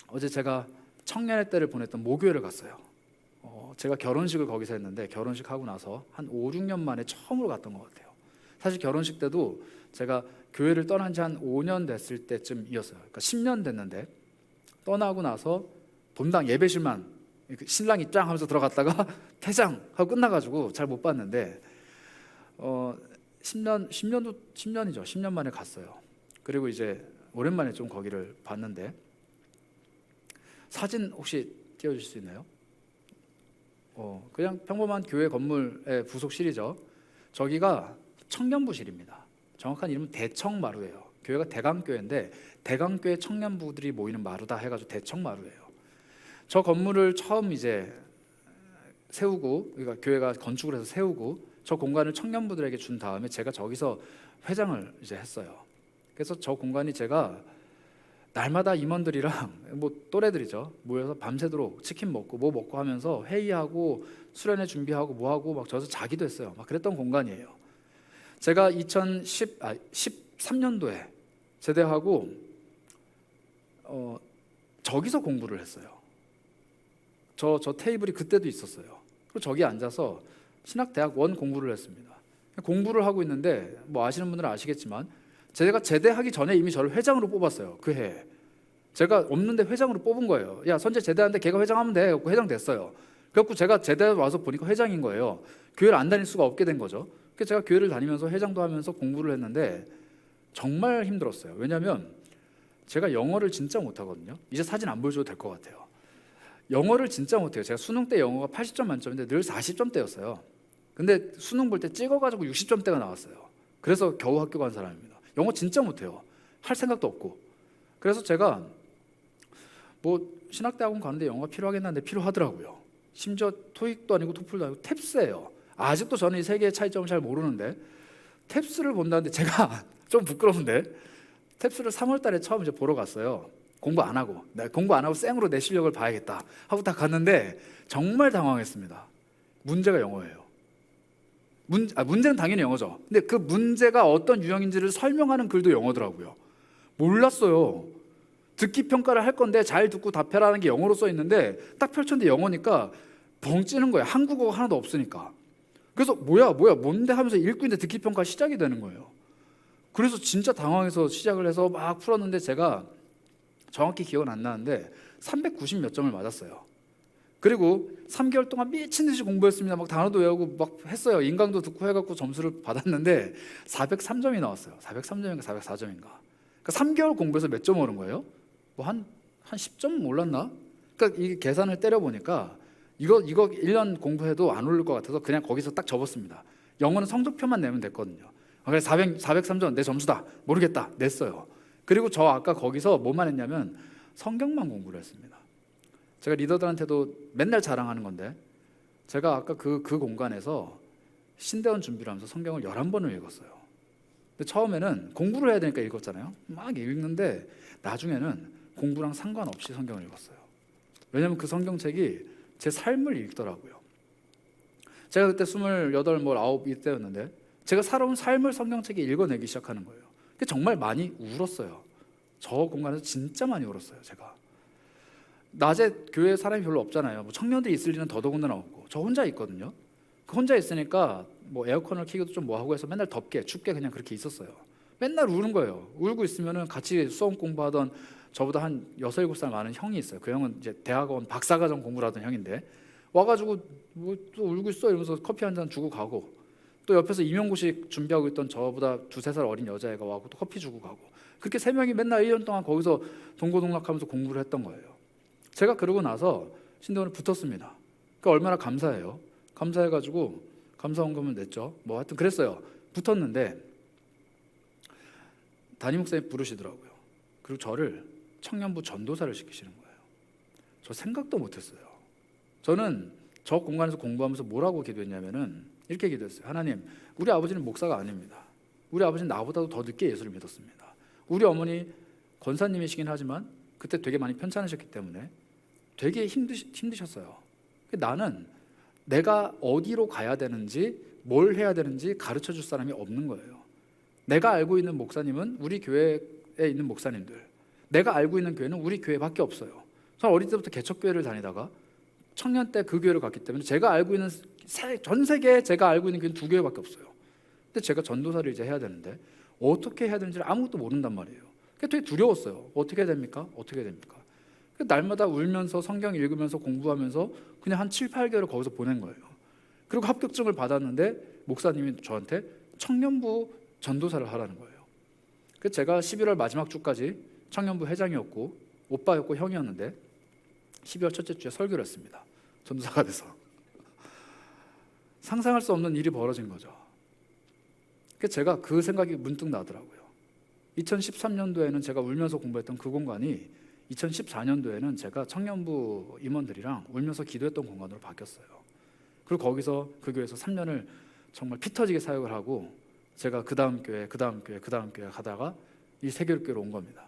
어제 제가 청년의 때를 보냈던 모교회를 갔어요. 제가 결혼식을 거기서 했는데 결혼식 하고 나서 한 5, 6년 만에 처음으로 갔던 것 같아요. 사실 결혼식 때도 제가 교회를 떠난 지 한 5년 됐을 때쯤이었어요. 그러니까 10년 됐는데 떠나고 나서 본당 예배실만 신랑이 짱 하면서 들어갔다가 퇴장하고 끝나가지고 잘 못 봤는데 10년 만에 갔어요. 그리고 이제 오랜만에 좀 거기를 봤는데 사진 혹시 띄워줄 수 있나요? 그냥 평범한 교회 건물의 부속실이죠. 저기가 청년부실입니다. 정확한 이름은 대청마루예요. 교회가 대강교회인데 대강교회 청년부들이 모이는 마루다 해가지고 대청마루예요. 저 건물을 처음 이제 세우고, 그러니까 교회가 건축을 해서 세우고 저 공간을 청년부들에게 준 다음에 제가 저기서 회장을 이제 했어요. 그래서 저 공간이 제가 날마다 임원들이랑 뭐 또래들이죠 모여서 밤새도록 치킨 먹고 뭐 먹고 하면서 회의하고 수련회 준비하고 뭐 하고 막 저기서 자기도 했어요. 막 그랬던 공간이에요. 제가 2013년도에 제대하고 저기서 공부를 했어요. 저 테이블이 그때도 있었어요. 그리고 저기 앉아서 신학대학 원 공부를 했습니다. 공부를 하고 있는데 뭐 아시는 분들은 아시겠지만 제가 제대하기 전에 이미 저를 회장으로 뽑았어요. 그 해에 제가 없는데 회장으로 뽑은 거예요. 야, 선재 제대하는데 걔가 회장하면 돼. 그래서 회장 됐어요. 그래서 제가 제대 와서 보니까 회장인 거예요. 교회를 안 다닐 수가 없게 된 거죠. 그래서 제가 교회를 다니면서 회장도 하면서 공부를 했는데 정말 힘들었어요. 왜냐하면 제가 영어를 진짜 못하거든요. 이제 사진 안 보여줘도 될 것 같아요. 영어를 진짜 못해요. 제가 수능 때 영어가 80점 만점인데 늘 40점대였어요. 근데 수능 볼 때 찍어가지고 60점대가 나왔어요. 그래서 겨우 학교 간 사람입니다. 영어 진짜 못해요. 할 생각도 없고. 그래서 제가 뭐 신학대학원 가는데 영어가 필요하겠는데 필요하더라고요. 심지어 토익도 아니고 토플도 아니고 탭스예요. 아직도 저는 이 세 개의 차이점을 잘 모르는데 탭스를 본다는데 제가 좀 부끄러운데 탭스를 3월 달에 처음 이제 보러 갔어요. 공부 안 하고 생으로 내 실력을 봐야겠다 하고 딱 갔는데 정말 당황했습니다. 문제가 영어예요. 문제는 당연히 영어죠. 근데 그 문제가 어떤 유형인지를 설명하는 글도 영어더라고요. 몰랐어요. 듣기 평가를 할 건데 잘 듣고 답해라는 게 영어로 써 있는데 딱 펼쳤는데 영어니까 벙 찌는 거예요. 한국어가 하나도 없으니까. 그래서 뭐야 뭔데 하면서 읽고 있는데 듣기 평가 시작이 되는 거예요. 그래서 진짜 당황해서 시작을 해서 막 풀었는데 제가 정확히 기억은 안 나는데 390 몇 점을 맞았어요. 그리고 3개월 동안 미친 듯이 공부했습니다. 막 단어도 외우고 막 했어요. 인강도 듣고 해갖고 점수를 받았는데 403점이 나왔어요. 403점인가 404점인가. 그러니까 3개월 공부해서 몇 점 오른 거예요? 뭐 한 10점 올랐나? 그러니까 이게 계산을 때려보니까 이거 1년 공부해도 안 오를 것 같아서 그냥 거기서 딱 접었습니다. 영어는 성적표만 내면 됐거든요. 그래서 403점 내 점수다. 모르겠다. 냈어요. 그리고 저 아까 거기서 뭐만 했냐면 성경만 공부를 했습니다. 제가 리더들한테도 맨날 자랑하는 건데 제가 아까 그 공간에서 신대원 준비를 하면서 성경을 11번을 읽었어요. 근데 처음에는 공부를 해야 되니까 읽었잖아요. 막 읽는데 나중에는 공부랑 상관없이 성경을 읽었어요. 왜냐하면 그 성경책이 제 삶을 읽더라고요. 제가 그때 28, 9 이때였는데 제가 살아온 삶을 성경책에 읽어내기 시작하는 거예요. 정말 많이 울었어요. 저 공간에서 진짜 많이 울었어요. 제가 낮에 교회에 사람이 별로 없잖아요. 뭐 청년들이 있을 리는 더더군다나 없고 저 혼자 있거든요. 그 혼자 있으니까 뭐 에어컨을 켜기도 좀 뭐 하고 해서 맨날 춥게 그냥 그렇게 있었어요. 맨날 우는 거예요. 울고 있으면은 같이 수험 공부하던 저보다 한 6, 7살 많은 형이 있어요. 그 형은 이제 대학원 박사과정 공부를 하던 형인데 와가지고 뭐 또 울고 있어 이러면서 커피 한 잔 주고 가고 또 옆에서 임용고시 준비하고 있던 저보다 2, 3살 어린 여자애가 와고 또 커피 주고 가고 그렇게 3명이 맨날 1년 동안 거기서 동고동락하면서 공부를 했던 거예요. 제가 그러고 나서 신대원에 붙었습니다. 그러니까 얼마나 감사해요. 감사해가지고 감사원금을 냈죠. 뭐 하여튼 그랬어요. 붙었는데 담임 목사님 부르시더라고요. 그리고 저를 청년부 전도사를 시키시는 거예요. 저 생각도 못했어요. 저는 저 공간에서 공부하면서 뭐라고 기도했냐면은 이렇게 기도했어요. 하나님, 우리 아버지는 목사가 아닙니다. 우리 아버지는 나보다도 더 늦게 예수를 믿었습니다. 우리 어머니 권사님이시긴 하지만 그때 되게 많이 편찮으셨기 때문에 되게 힘드셨어요. 나는 내가 어디로 가야 되는지 뭘 해야 되는지 가르쳐 줄 사람이 없는 거예요. 내가 알고 있는 목사님은 우리 교회에 있는 목사님들, 내가 알고 있는 교회는 우리 교회밖에 없어요. 저는 어릴 때부터 개척교회를 다니다가 청년 때 그 교회를 갔기 때문에 제가 알고 있는 전 세계에 제가 알고 있는 교회는 2교회밖에 없어요. 근데 제가 전도사를 이제 해야 되는데 어떻게 해야 되는지를 아무것도 모른단 말이에요. 그게 되게 두려웠어요. 어떻게 해야 됩니까? 어떻게 해야 됩니까? 날마다 울면서 성경 읽으면서 공부하면서 그냥 한 7, 8개월을 거기서 보낸 거예요. 그리고 합격증을 받았는데 목사님이 저한테 청년부 전도사를 하라는 거예요. 그래서 제가 11월 마지막 주까지 청년부 회장이었고 오빠였고 형이었는데 12월 첫째 주에 설교를 했습니다. 전도사가 돼서. 상상할 수 없는 일이 벌어진 거죠. 그래서 제가 그 생각이 문득 나더라고요. 2013년도에는 제가 울면서 공부했던 그 공간이 2014년도에는 제가 청년부 임원들이랑 울면서 기도했던 공간으로 바뀌었어요. 그리고 거기서 그 교회에서 3년을 정말 피 터지게 사역을 하고 제가 그 다음 교회 가다가 이 세계교회로 온 겁니다.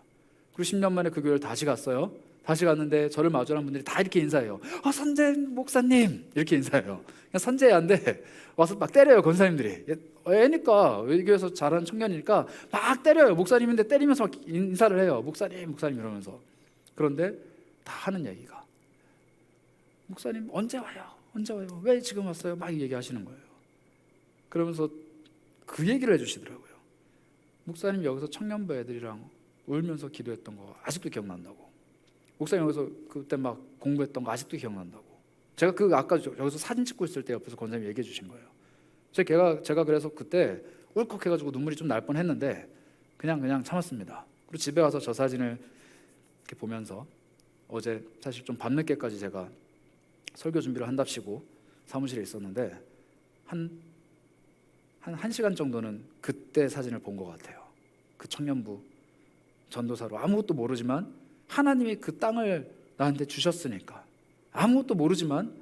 그리고 10년 만에 그 교회를 다시 갔어요. 다시 갔는데 저를 마주한 분들이 다 이렇게 인사해요. 선재 목사님 이렇게 인사해요. 그냥 선재야인데 와서 막 때려요. 권사님들이. 애니까 이 교회에서 자란 청년이니까 막 때려요. 목사님인데 때리면서 막 인사를 해요. 목사님 이러면서. 그런데 다 하는 얘기가 목사님 언제 와요? 왜 지금 왔어요? 막 얘기하시는 거예요. 그러면서 그 얘기를 해주시더라고요. 목사님 여기서 청년부 애들이랑 울면서 기도했던 거 아직도 기억난다고. 목사님 여기서 그때 막 공부했던 거 아직도 기억난다고. 제가 아까 여기서 사진 찍고 있을 때 옆에서 권사님이 얘기해 주신 거예요. 제가 그래서 그때 울컥해가지고 눈물이 좀 날 뻔했는데 그냥 참았습니다. 그리고 집에 와서 저 사진을 이렇게 보면서 어제 사실 좀 밤늦게까지 제가 설교 준비를 한답시고 사무실에 있었는데 한 1시간 정도는 그때 사진을 본 것 같아요. 그 청년부 전도사로 아무것도 모르지만 하나님이 그 땅을 나한테 주셨으니까 아무것도 모르지만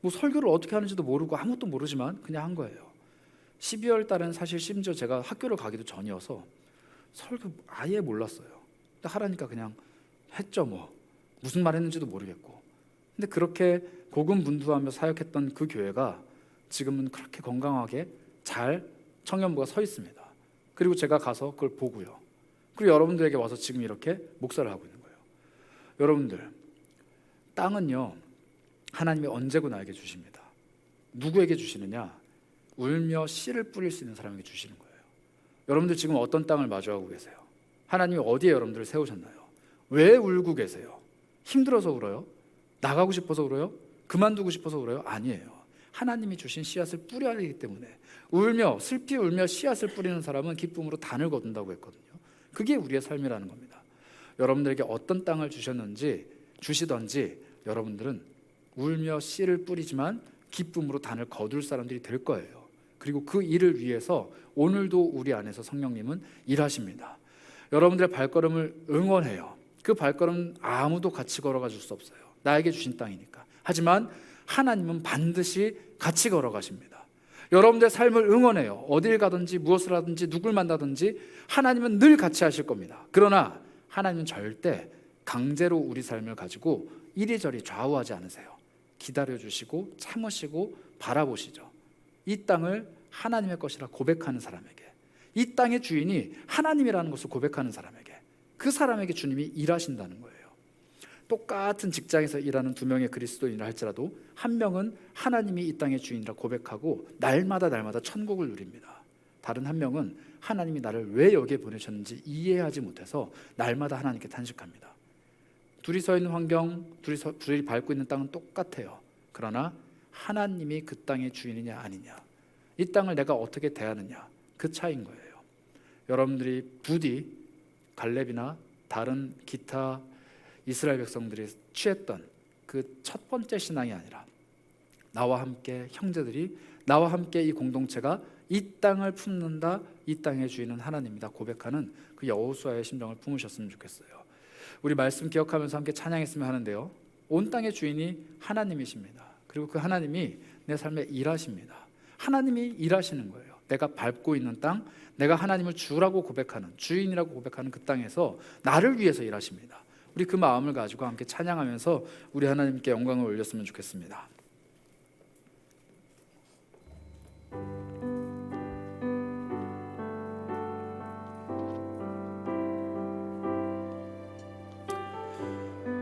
뭐 설교를 어떻게 하는지도 모르고 아무것도 모르지만 그냥 한 거예요. 12월 달은 사실 심지어 제가 학교를 가기도 전이어서 설교 아예 몰랐어요. 근데 하라니까 그냥 했죠. 뭐 무슨 말 했는지도 모르겠고. 근데 그렇게 고군분투하며 사역했던 그 교회가 지금은 그렇게 건강하게 잘 청년부가 서 있습니다. 그리고 제가 가서 그걸 보고요. 그리고 여러분들에게 와서 지금 이렇게 목사를 하고 있는 거예요. 여러분들, 땅은요 하나님이 언제고 나에게 주십니다. 누구에게 주시느냐? 울며 씨를 뿌릴 수 있는 사람에게 주시는 거예요. 여러분들 지금 어떤 땅을 마주하고 계세요? 하나님이 어디에 여러분들을 세우셨나요? 왜 울고 계세요? 힘들어서 울어요? 나가고 싶어서 울어요? 그만두고 싶어서 울어요? 아니에요. 하나님이 주신 씨앗을 뿌려야 하기 때문에 울며 슬피 울며 씨앗을 뿌리는 사람은 기쁨으로 단을 거둔다고 했거든요. 그게 우리의 삶이라는 겁니다. 여러분들에게 어떤 땅을 주시던지 여러분들은 울며 씨를 뿌리지만 기쁨으로 단을 거둘 사람들이 될 거예요. 그리고 그 일을 위해서 오늘도 우리 안에서 성령님은 일하십니다. 여러분들의 발걸음을 응원해요. 그 발걸음 아무도 같이 걸어가 줄 수 없어요. 나에게 주신 땅이니까. 하지만 하나님은 반드시 같이 걸어가십니다. 여러분들의 삶을 응원해요. 어딜 가든지 무엇을 하든지 누굴 만나든지 하나님은 늘 같이 하실 겁니다. 그러나 하나님은 절대 강제로 우리 삶을 가지고 이리저리 좌우하지 않으세요. 기다려주시고 참으시고 바라보시죠. 이 땅을 하나님의 것이라 고백하는 사람에게, 이 땅의 주인이 하나님이라는 것을 고백하는 사람에게, 그 사람에게 주님이 일하신다는 거예요. 똑같은 직장에서 일하는 2명의 그리스도인이라 할지라도 한 명은 하나님이 이 땅의 주인이라 고백하고 날마다 천국을 누립니다. 다른 한 명은 하나님이 나를 왜 여기에 보내셨는지 이해하지 못해서 날마다 하나님께 탄식합니다. 둘이 서 있는 환경, 둘이 밟고 있는 땅은 똑같아요. 그러나 하나님이 그 땅의 주인이냐 아니냐, 이 땅을 내가 어떻게 대하느냐, 그 차이인 거예요. 여러분들이 부디 갈렙이나 다른 기타 이스라엘 백성들이 취했던 그 첫 번째 신앙이 아니라 나와 함께 형제들이 나와 함께 이 공동체가 이 땅을 품는다, 이 땅의 주인은 하나님이다 고백하는 그 여호수아의 심정을 품으셨으면 좋겠어요. 우리 말씀 기억하면서 함께 찬양했으면 하는데요, 온 땅의 주인이 하나님이십니다. 그리고 그 하나님이 내 삶에 일하십니다. 하나님이 일하시는 거예요. 내가 밟고 있는 땅, 내가 하나님을 주라고 고백하는, 주인이라고 고백하는 그 땅에서 나를 위해서 일하십니다. 우리 그 마음을 가지고 함께 찬양하면서 우리 하나님께 영광을 올렸으면 좋겠습니다.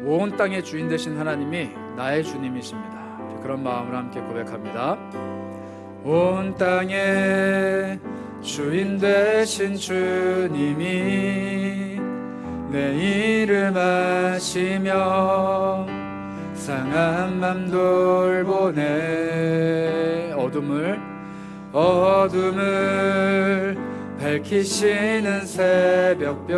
온 땅의 주인 되신 하나님이 나의 주님이십니다. 그런 마음으로 함께 고백합니다. 온 땅의 주인 되신 주님이 내 이름 아시며 상한 맘 돌보네. 어둠을 밝히시는 새벽별,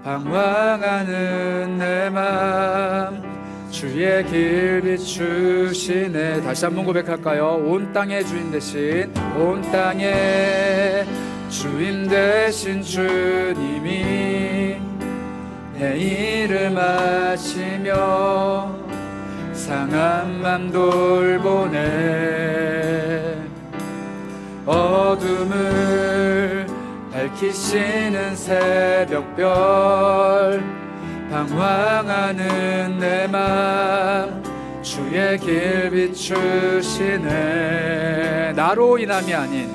방황하는 내 맘 주의 길 비추시네. 다시 한번 고백할까요? 온 땅의 주인 되신, 온 땅의 주인 되신 주님이 내 이름 아시며 상한 맘 돌보네. 어둠을 밝히시는 새벽별, 방황하는 내 맘 주의 길 비추시네. 나로 인함이 아닌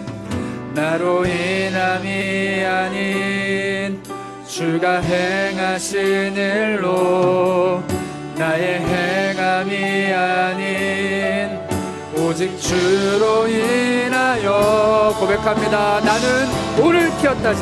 주가 행하신 일로, 나의 행함이 아닌 오직 주로 인하여 고백합니다. 나는 오늘 피었다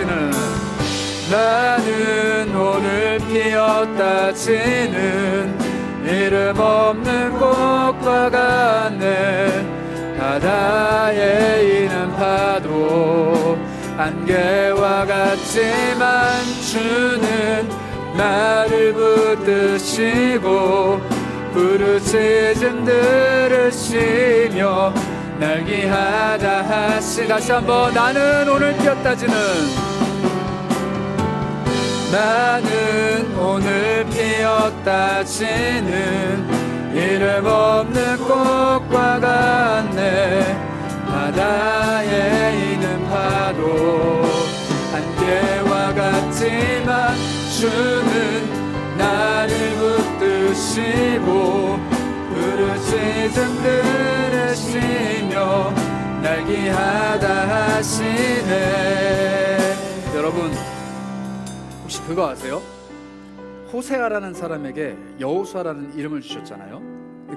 지는 이름 없는 꽃과 같네. 바다에 있는 파도 안개와 같지만 주는 나를 붙드시고 부르짖음 들으시며 날 귀하다 하시. 다시 한번. 나는 오늘 피었다 지는 이름 없는 꽃과 같네. 바다에 있는 파도 안개와 같지만 주는 나를 붙드시고 부르짖음 들으시며 날 귀하다 하시네. 여러분, 혹시 그거 아세요? 호세아라는 사람에게 여호수아라는 이름을 주셨잖아요.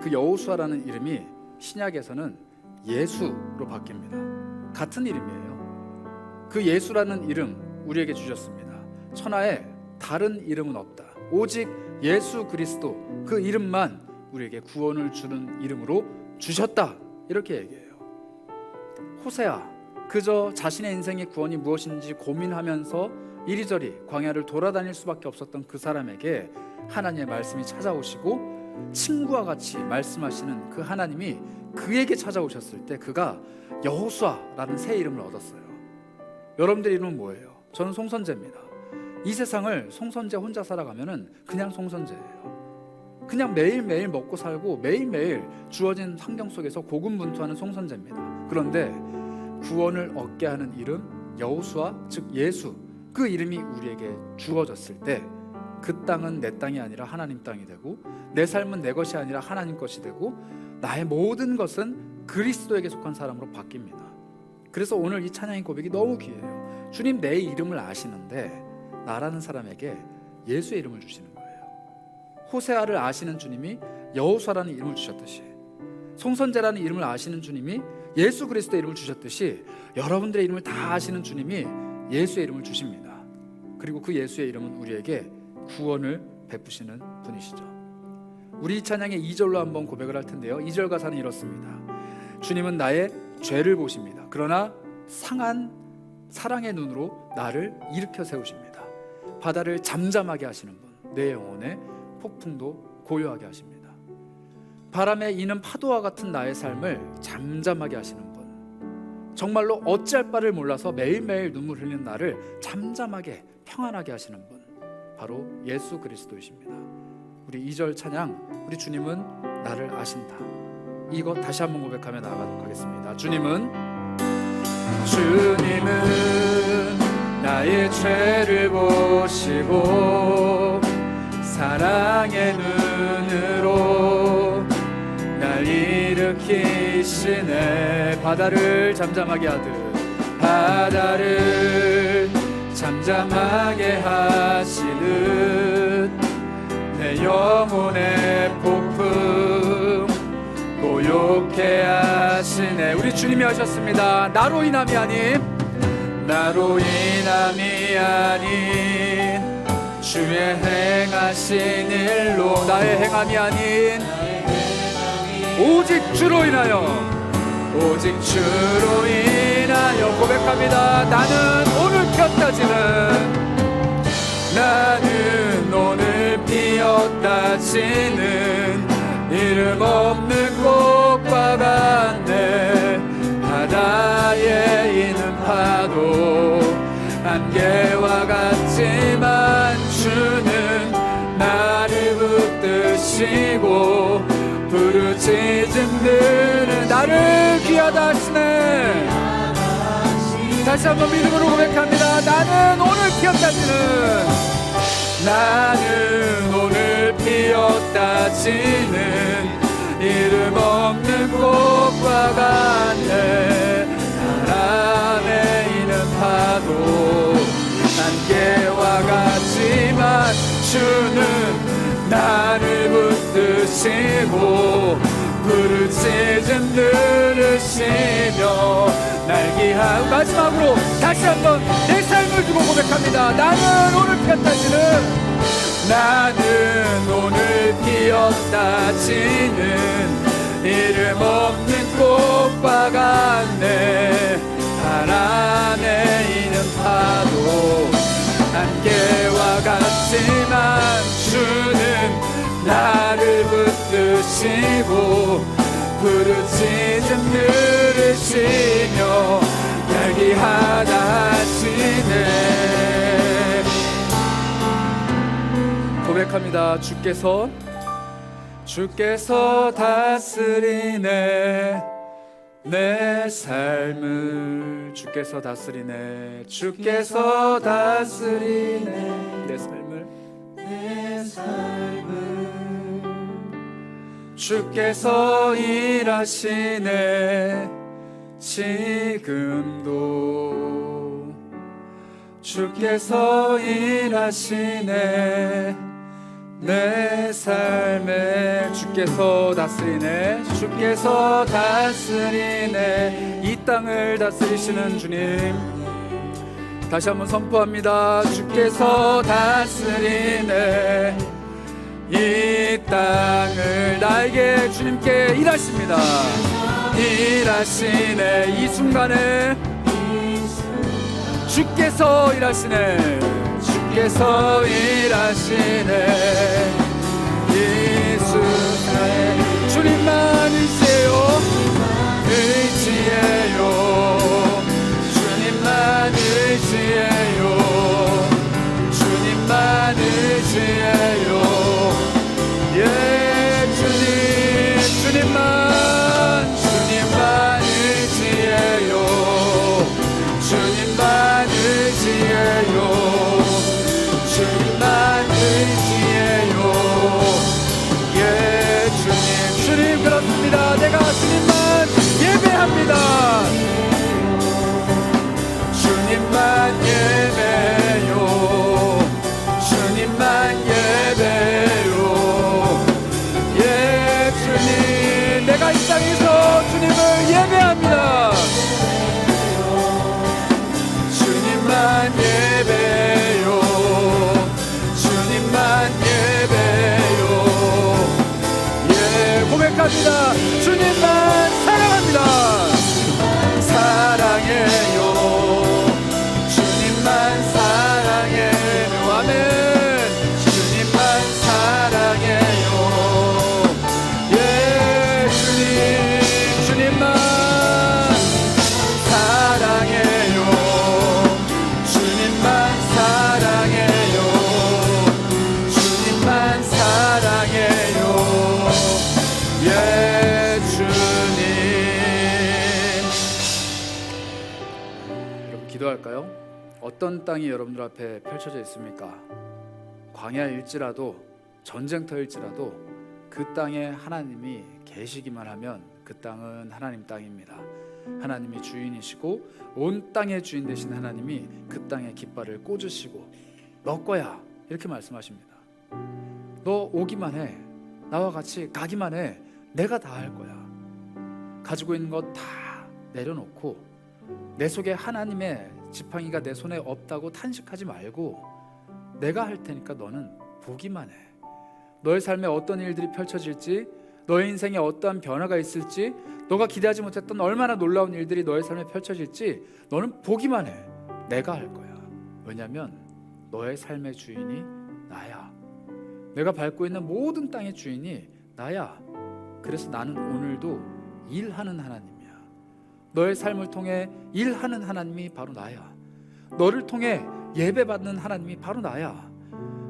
그 여호수아라는 이름이 신약에서는 예수로 바뀝니다. 같은 이름이에요. 그 예수라는 이름 우리에게 주셨습니다. 천하에 다른 이름은 없다. 오직 예수 그리스도, 그 이름만 우리에게 구원을 주는 이름으로 주셨다. 이렇게 얘기해요. 호세아, 그저 자신의 인생의 구원이 무엇인지 고민하면서 이리저리 광야를 돌아다닐 수밖에 없었던 그 사람에게 하나님의 말씀이 찾아오시고 친구와 같이 말씀하시는 그 하나님이 그에게 찾아오셨을 때 그가 여호수아라는 새 이름을 얻었어요. 여러분들 이름은 뭐예요? 저는 송선재입니다. 이 세상을 송선재 혼자 살아가면은 그냥 송선재예요. 그냥 매일매일 먹고 살고 매일매일 주어진 환경 속에서 고군분투하는 송선재입니다. 그런데 구원을 얻게 하는 이름 여호수아, 즉 예수, 그 이름이 우리에게 주어졌을 때 그 땅은 내 땅이 아니라 하나님 땅이 되고, 내 삶은 내 것이 아니라 하나님 것이 되고, 나의 모든 것은 그리스도에게 속한 사람으로 바뀝니다. 그래서 오늘 이 찬양의 고백이 너무 귀해요. 주님, 내 이름을 아시는데 나라는 사람에게 예수의 이름을 주시는 거예요. 호세아를 아시는 주님이 여호수아라는 이름을 주셨듯이, 송선재라는 이름을 아시는 주님이 예수 그리스도의 이름을 주셨듯이, 여러분들의 이름을 다 아시는 주님이 예수의 이름을 주십니다. 그리고 그 예수의 이름은 우리에게 구원을 베푸시는 분이시죠. 우리 이 찬양의 2절로 한번 고백을 할 텐데요, 2절 가사는 이렇습니다. 주님은 나의 죄를 보십니다. 그러나 상한 사랑의 눈으로 나를 일으켜 세우십니다. 바다를 잠잠하게 하시는 분, 내 영혼의 폭풍도 고요하게 하십니다. 바람에 이는 파도와 같은 나의 삶을 잠잠하게 하시는 분, 정말로 어찌할 바를 몰라서 매일매일 눈물 흘리는 나를 잠잠하게 평안하게 하시는 분, 바로 예수 그리스도이십니다. 우리 2절 찬양, 우리 주님은 나를 아신다, 이거 다시 한번 고백하며 나아가도록 하겠습니다. 주님은 나의 죄를 보시고 사랑의 눈으로 날 일으키시네. 바다를 잠잠하게 하시듯 내 영혼의 폭풍 고요케 하시네. 우리 주님이 하셨습니다. 나로 인함이 아닌 주의 행하신 일로, 나의 행함이 아닌 오직 주로 인하여 고백합니다. 나는 오늘 피었다 지는 이름 없는 꽃과 같네. 바다에 있는 파도 안개와 같지만 주는 나를 붙드시고 부르짖음들은 나를 귀하다 하시네. 다시 한번 믿음으로 고백합니다. 나는 오늘 피었다 지는 이름 없는 꽃과 같네. 바람에 있는 파도 안개와 같지만 주는 나를 붙드시고 부르짖음 들으시며 날 귀하고. 마지막으로 다시 한번 내 삶을 두고 고백합니다. 나는 오늘 피었다 지는 이름 없는 꽃과 같네. 바람에 있는 파도 안개와 같지만 주는 나를 붙드시고 부르짖음 들으시며 날 귀하다 하시네. 고백합니다. 주께서 다스리네 내 삶을. 주께서 다스리네 내 삶을. 주께서 일하시네 지금도. 주께서 일하시네 내 삶에. 주께서 다스리네 이 땅을 다스리시는 주님, 다시 한번 선포합니다. 주께서 다스리네 이 땅을. 나에게 주님께 일하십니다. 일하시네 이 순간에. 주께서 일하시네 이 순간에. 주님만 의지해요. 주님만 의지해요. 예, 주님만 의지해요. 예, 주님 그렇습니다. 내가 주님만 예배합니다. 주님만 예배요. 예, 주님, 내가 이 땅에서 주님을 예배합니다. 주님만 예배요. 예, 고백합니다. 주님만 사랑합니다. 사랑해요. 주님만 사랑해요. 아멘. 주님만 사랑해요. 예, 주님만 사랑해요. 걸까요? 어떤 땅이 여러분들 앞에 펼쳐져 있습니까? 광야일지라도 전쟁터일지라도 그 땅에 하나님이 계시기만 하면 그 땅은 하나님 땅입니다. 하나님이 주인이시고 온 땅의 주인 되신 하나님이 그 땅에 깃발을 꽂으시고 너 거야 이렇게 말씀하십니다. 너 오기만 해, 나와 같이 가기만 해, 내가 다 할 거야. 가지고 있는 것 다 내려놓고 내 속에 하나님의 지팡이가 내 손에 없다고 탄식하지 말고 내가 할 테니까 너는 보기만 해. 너의 삶에 어떤 일들이 펼쳐질지, 너의 인생에 어떠한 변화가 있을지, 너가 기대하지 못했던 얼마나 놀라운 일들이 너의 삶에 펼쳐질지 너는 보기만 해. 내가 할 거야. 왜냐하면 너의 삶의 주인이 나야. 내가 밟고 있는 모든 땅의 주인이 나야. 그래서 나는 오늘도 일하는 하나님이야. 너의 삶을 통해 일하는 하나님이 바로 나야. 너를 통해 예배받는 하나님이 바로 나야.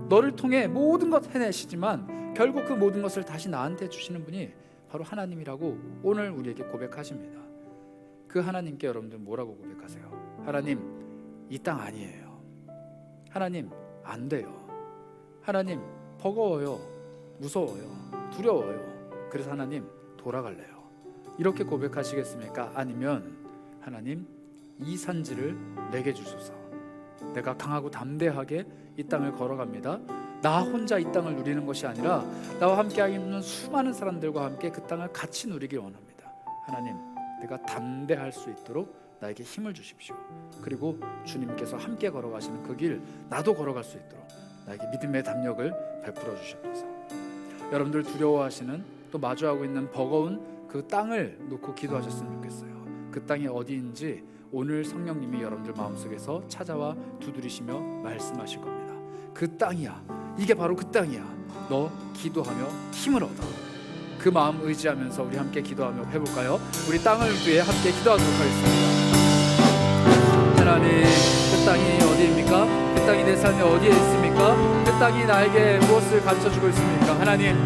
너를 통해 모든 것 해내시지만 결국 그 모든 것을 다시 나한테 주시는 분이 바로 하나님이라고 오늘 우리에게 고백하십니다. 그 하나님께 여러분들 뭐라고 고백하세요? 하나님, 이 땅 아니에요. 하나님, 안 돼요. 하나님, 버거워요. 무서워요. 두려워요. 그래서 하나님, 돌아갈래요. 이렇게 고백하시겠습니까? 아니면 하나님, 이 산지를 내게 주소서. 내가 강하고 담대하게 이 땅을 걸어갑니다. 나 혼자 이 땅을 누리는 것이 아니라 나와 함께 있는 수많은 사람들과 함께 그 땅을 같이 누리길 원합니다. 하나님, 내가 담대할 수 있도록 나에게 힘을 주십시오. 그리고 주님께서 함께 걸어가시는 그 길 나도 걸어갈 수 있도록 나에게 믿음의 담력을 베풀어 주시옵소서. 여러분들 두려워하시는 또 마주하고 있는 버거운 그 땅을 놓고 기도하셨으면 좋겠어요. 그 땅이 어디인지 오늘 성령님이 여러분들 마음속에서 찾아와 두드리시며 말씀하실 겁니다. 그 땅이야. 이게 바로 그 땅이야. 너 기도하며 힘을 얻어. 그 마음 의지하면서 우리 함께 기도하며 해볼까요? 우리 땅을 위해 함께 기도하도록 하겠습니다. 하나님, 그 땅이 어디입니까? 그 땅이 내 삶에 어디에 있습니까? 그 땅이 나에게 무엇을 가르쳐주고 있습니까? 하나님,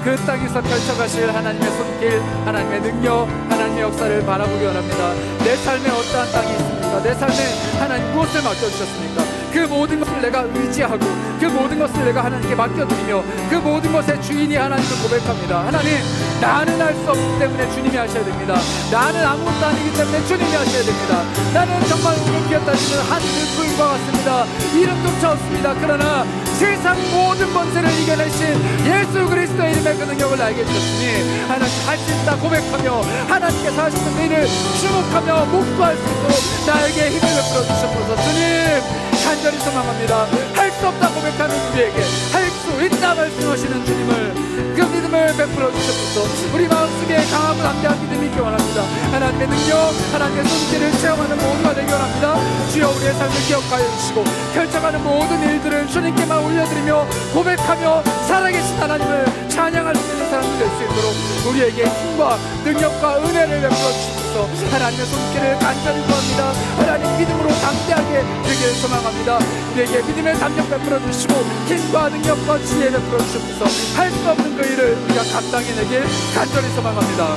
그 땅에서 펼쳐가실 하나님의 손길, 하나님의 능력, 하나님의 역사를 바라보기 원합니다. 내 삶에 어떠한 땅이 있습니까? 내 삶에 하나님 무엇을 맡겨주셨습니까? 그 모든 것을 내가 의지하고 그 모든 것을 내가 하나님께 맡겨드리며 그 모든 것의 주인이 하나님을 고백합니다. 하나님, 나는 할 수 없기 때문에 주님이 하셔야 됩니다. 나는 아무것도 아니기 때문에 주님이 하셔야 됩니다. 나는 정말 오늘 피었다지는 한 들풀과 같습니다. 이름조차 없습니다. 그러나 세상 모든 권세를 이겨내신 예수 그리스도의 이름의 그 능력을 알게 해주셨으니 하나님 할 수 있다 고백하며 하나님께서 하시는 그 일을 주목하며 목도할 수 있도록 나에게 힘을 베풀어 주셔서 주님 간절히 소망합니다. 할 수 없다 고백하는 우리에게 할 수 있다 말씀하시는 주님을 그 믿음을 베풀어 주셔서 우리 마음속에 강하고 담대한 믿음이 있기 원합니다. 하나님의 능력, 하나님의 손길을 체험하는 모두가 되기 원합니다. 주여 우리의 삶을 기억하여 주시고 펼쳐가는 모든 일들을 주님께만 올려드리며 고백하며 살아계신 하나님을 찬양할 수 있는 사람들 될 수 있도록 우리에게 힘과 능력과 은혜를 베풀어 주시옵소서. 하나님의 손길을 간절히 구합니다. 하나님 믿음으로 담대하게 되기를 소망합니다. 우리에게 믿음의 담력 베풀어 주시고 힘과 능력과 지혜 베풀어 주시옵소서. 할 수 없는 그 일을 우리가 감당해내길 간절히 소망합니다.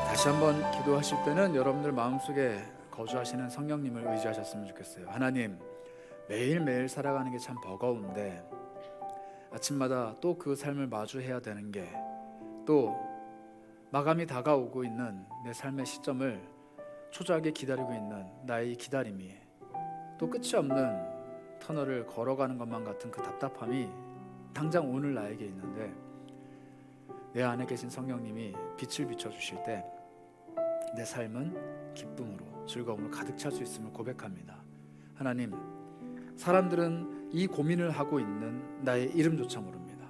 다시 한번 기도하실 때는 여러분들 마음속에 거주하시는 성령님을 의지하셨으면 좋겠어요. 하나님, 매일매일 살아가는 게 참 버거운데 아침마다 또 그 삶을 마주해야 되는 게 또 마감이 다가오고 있는 내 삶의 시점을 초조하게 기다리고 있는 나의 기다림이 또 끝이 없는 터널을 걸어가는 것만 같은 그 답답함이 당장 오늘 나에게 있는데 내 안에 계신 성령님이 빛을 비춰주실 때 내 삶은 기쁨으로 즐거움으로 가득 찰 수 있음을 고백합니다. 하나님, 사람들은 이 고민을 하고 있는 나의 이름조차 모릅니다.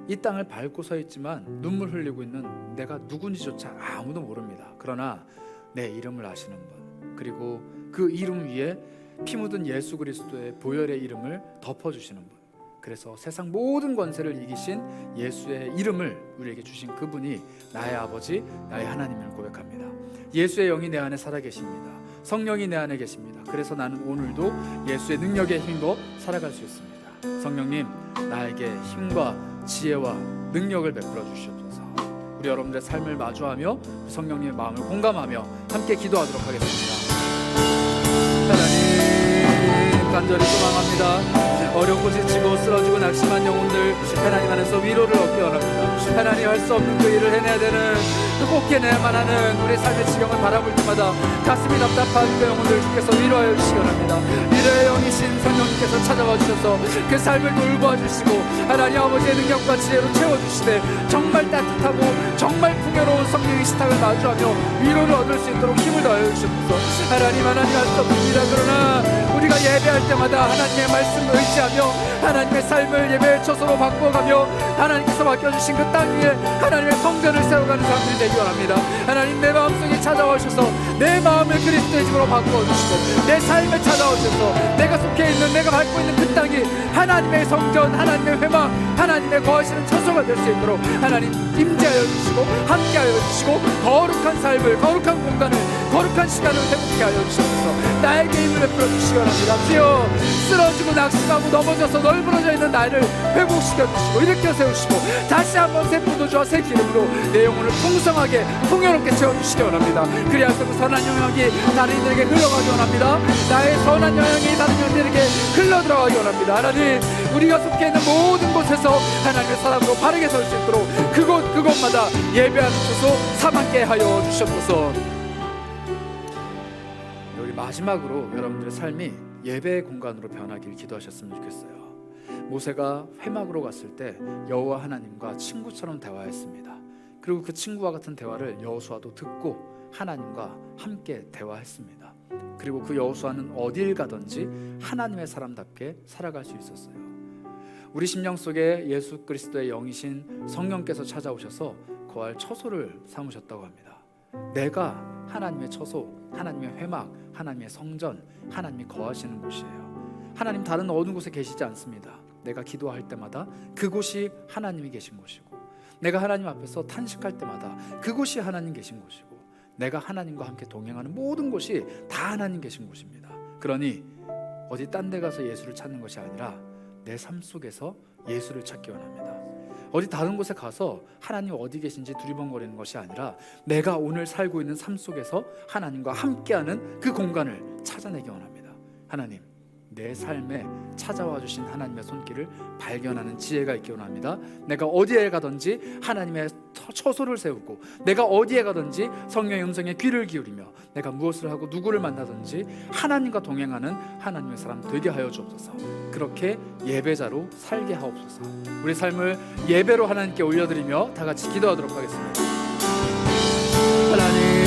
이 땅을 밟고 서 있지만 눈물 흘리고 있는 내가 누군지조차 아무도 모릅니다. 그러나 내 이름을 아시는 분, 그리고 그 이름 위에 피 묻은 예수 그리스도의 보혈의 이름을 덮어주시는 분, 그래서 세상 모든 권세를 이기신 예수의 이름을 우리에게 주신 그분이 나의 아버지, 나의 하나님을 고백합니다. 예수의 영이 내 안에 살아계십니다. 성령이 내 안에 계십니다. 그래서 나는 오늘도 예수의 능력에 힘입어 살아갈 수 있습니다. 성령님, 나에게 힘과 지혜와 능력을 베풀어 주시옵소서. 우리 여러분들의 삶을 마주하며 성령님의 마음을 공감하며 함께 기도하도록 하겠습니다. 간절히 소망합니다. 어렵고 지치고 쓰러지고 낙심한 영혼들 하나님 안에서 위로를 얻기 원합니다. 하나님 할 수 없는 그 일을 해내야 되는, 꼭 해내야만 하는 우리 삶의 지경을 바라볼 때마다 가슴이 답답한 그 영혼들 주께서 위로하여 주시기 원합니다. 위로의 영이신 성령님께서 찾아와 주셔서 그 삶을 돌보아 주시고 하나님 아버지의 능력과 지혜로 채워주시되 정말 따뜻하고 정말 풍요로운 성령의 식탁을 마주하며 위로를 얻을 수 있도록 힘을 더하여 주옵소서. 하나님 할 수 없습니다. 그러나 우리가 예배할 때마다 하나님의 말씀을 의지하며 하나님의 삶을 예배의 처소로 바꿔가며 하나님께서 맡겨주신 그 땅 위에 하나님의 성전을 세워가는 사람들이 되기 원합니다. 하나님 내 마음속에 찾아오셔서 내 마음을 그리스도의 집으로 바꿔주시고 내 삶을 찾아오셔서 내가 속해 있는, 내가 밟고 있는 그 땅이 하나님의 성전, 하나님의 회막, 하나님의 거하시는 처소가 될 수 있도록 하나님 임재하여 주시고 함께하여 주시고 거룩한 삶을, 거룩한 공간을, 거룩한 시간을 회복케 하여 주셔서 나에게 힘을 베풀어 주시기 원합니다. 주여, 쓰러지고 낙심하고 넘어져서 널브러져 있는 나를 회복시켜 주시고 일으켜 세우시고 다시 한번 새 포도주와 새 기름으로 내 영혼을 풍성하게 풍요롭게 채워주시기 원합니다. 그리하여서 그 선한 영향이 다른 이들에게 흘러가기 원합니다. 나의 선한 영향이 다른 이들에게 흘러들어가기 원합니다. 하나님, 우리가 속해 있는 모든 곳에서 하나님의 사람으로 바르게 설 수 있도록 그곳마다 예배하는 곳으로 삼게 하여 주셨소서. 우리 마지막으로 여러분들의 삶이 예배의 공간으로 변하길 기도하셨으면 좋겠어요. 모세가 회막으로 갔을 때 여호와 하나님과 친구처럼 대화했습니다. 그리고 그 친구와 같은 대화를 여호수아도 듣고 하나님과 함께 대화했습니다. 그리고 그 여호수아는 어딜 가든지 하나님의 사람답게 살아갈 수 있었어요. 우리 심령 속에 예수 그리스도의 영이신 성령께서 찾아오셔서 거할 처소를 삼으셨다고 합니다. 내가 하나님의 처소, 하나님의 회막, 하나님의 성전, 하나님이 거하시는 곳이에요. 하나님 다른 어느 곳에 계시지 않습니다. 내가 기도할 때마다 그곳이 하나님이 계신 곳이고, 내가 하나님 앞에서 탄식할 때마다 그곳이 하나님 계신 곳이고, 내가 하나님과 함께 동행하는 모든 곳이 다 하나님 계신 곳입니다. 그러니 어디 딴 데 가서 예수를 찾는 것이 아니라 내 삶 속에서 예수를 찾기 원합니다. 어디 다른 곳에 가서 하나님 어디 계신지 두리번거리는 것이 아니라 내가 오늘 살고 있는 삶 속에서 하나님과 함께하는 그 공간을 찾아내기 원합니다. 하나님, 내 삶에 찾아와 주신 하나님의 손길을 발견하는 지혜가 있기 원합니다. 내가 어디에 가든지 하나님의 처소를 세우고, 내가 어디에 가든지 성령의 음성에 귀를 기울이며, 내가 무엇을 하고 누구를 만나든지 하나님과 동행하는 하나님의 사람 되게 하여 주옵소서. 그렇게 예배자로 살게 하옵소서. 우리 삶을 예배로 하나님께 올려드리며 다 같이 기도하도록 하겠습니다. 하나님,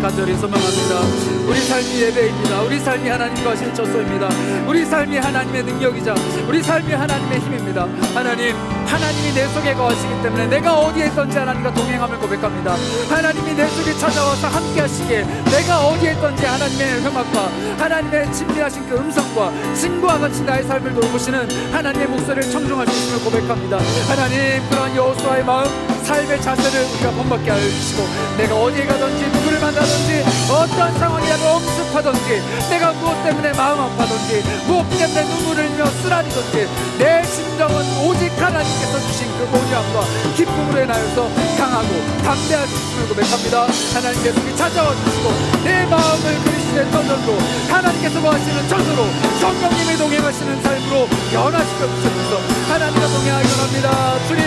간절히 소망합니다. 우리 삶이 예배입니다. 우리 삶이 하나님과 하실 처소입니다. 우리 삶이 하나님의 능력이자 우리 삶이 하나님의 힘입니다. 하나님, 하나님이 내 속에 거하시기 때문에 내가 어디에 있든지 하나님과 동행함을 고백합니다. 하나님이 내 속에 찾아와서 함께 하시기에 내가 어디에 있든지 하나님의 회막과 하나님의 친밀하신 그 음성과 친구와 같이 나의 삶을 돌보시는 하나님의 목소리를 청중할 수 있음을 고백합니다. 하나님, 그런 여호수아의 마음, 삶의 자세를 우리가 본받게 하여 주시고, 내가 어디에 가든지 누구를 만나든지 어떤 상황이라도 엄습하든지 내가 무엇 때문에 마음 아파든지 무엇 때문에 눈물을 흘려 쓰라리든지 내 심정은 오직 하나님께서 주신 그 온유함과 기쁨으로 인하여서 강하고 담대할 수 있음을 고백합니다. 하나님 계속 찾아와 주시고 내 마음을 그리스도의 터전으로, 하나님께서 거하시는 저주로, 성령님이 동행하시는 삶으로 변화시켜 주셔서 하나님과 동행하기 원합니다. 주님,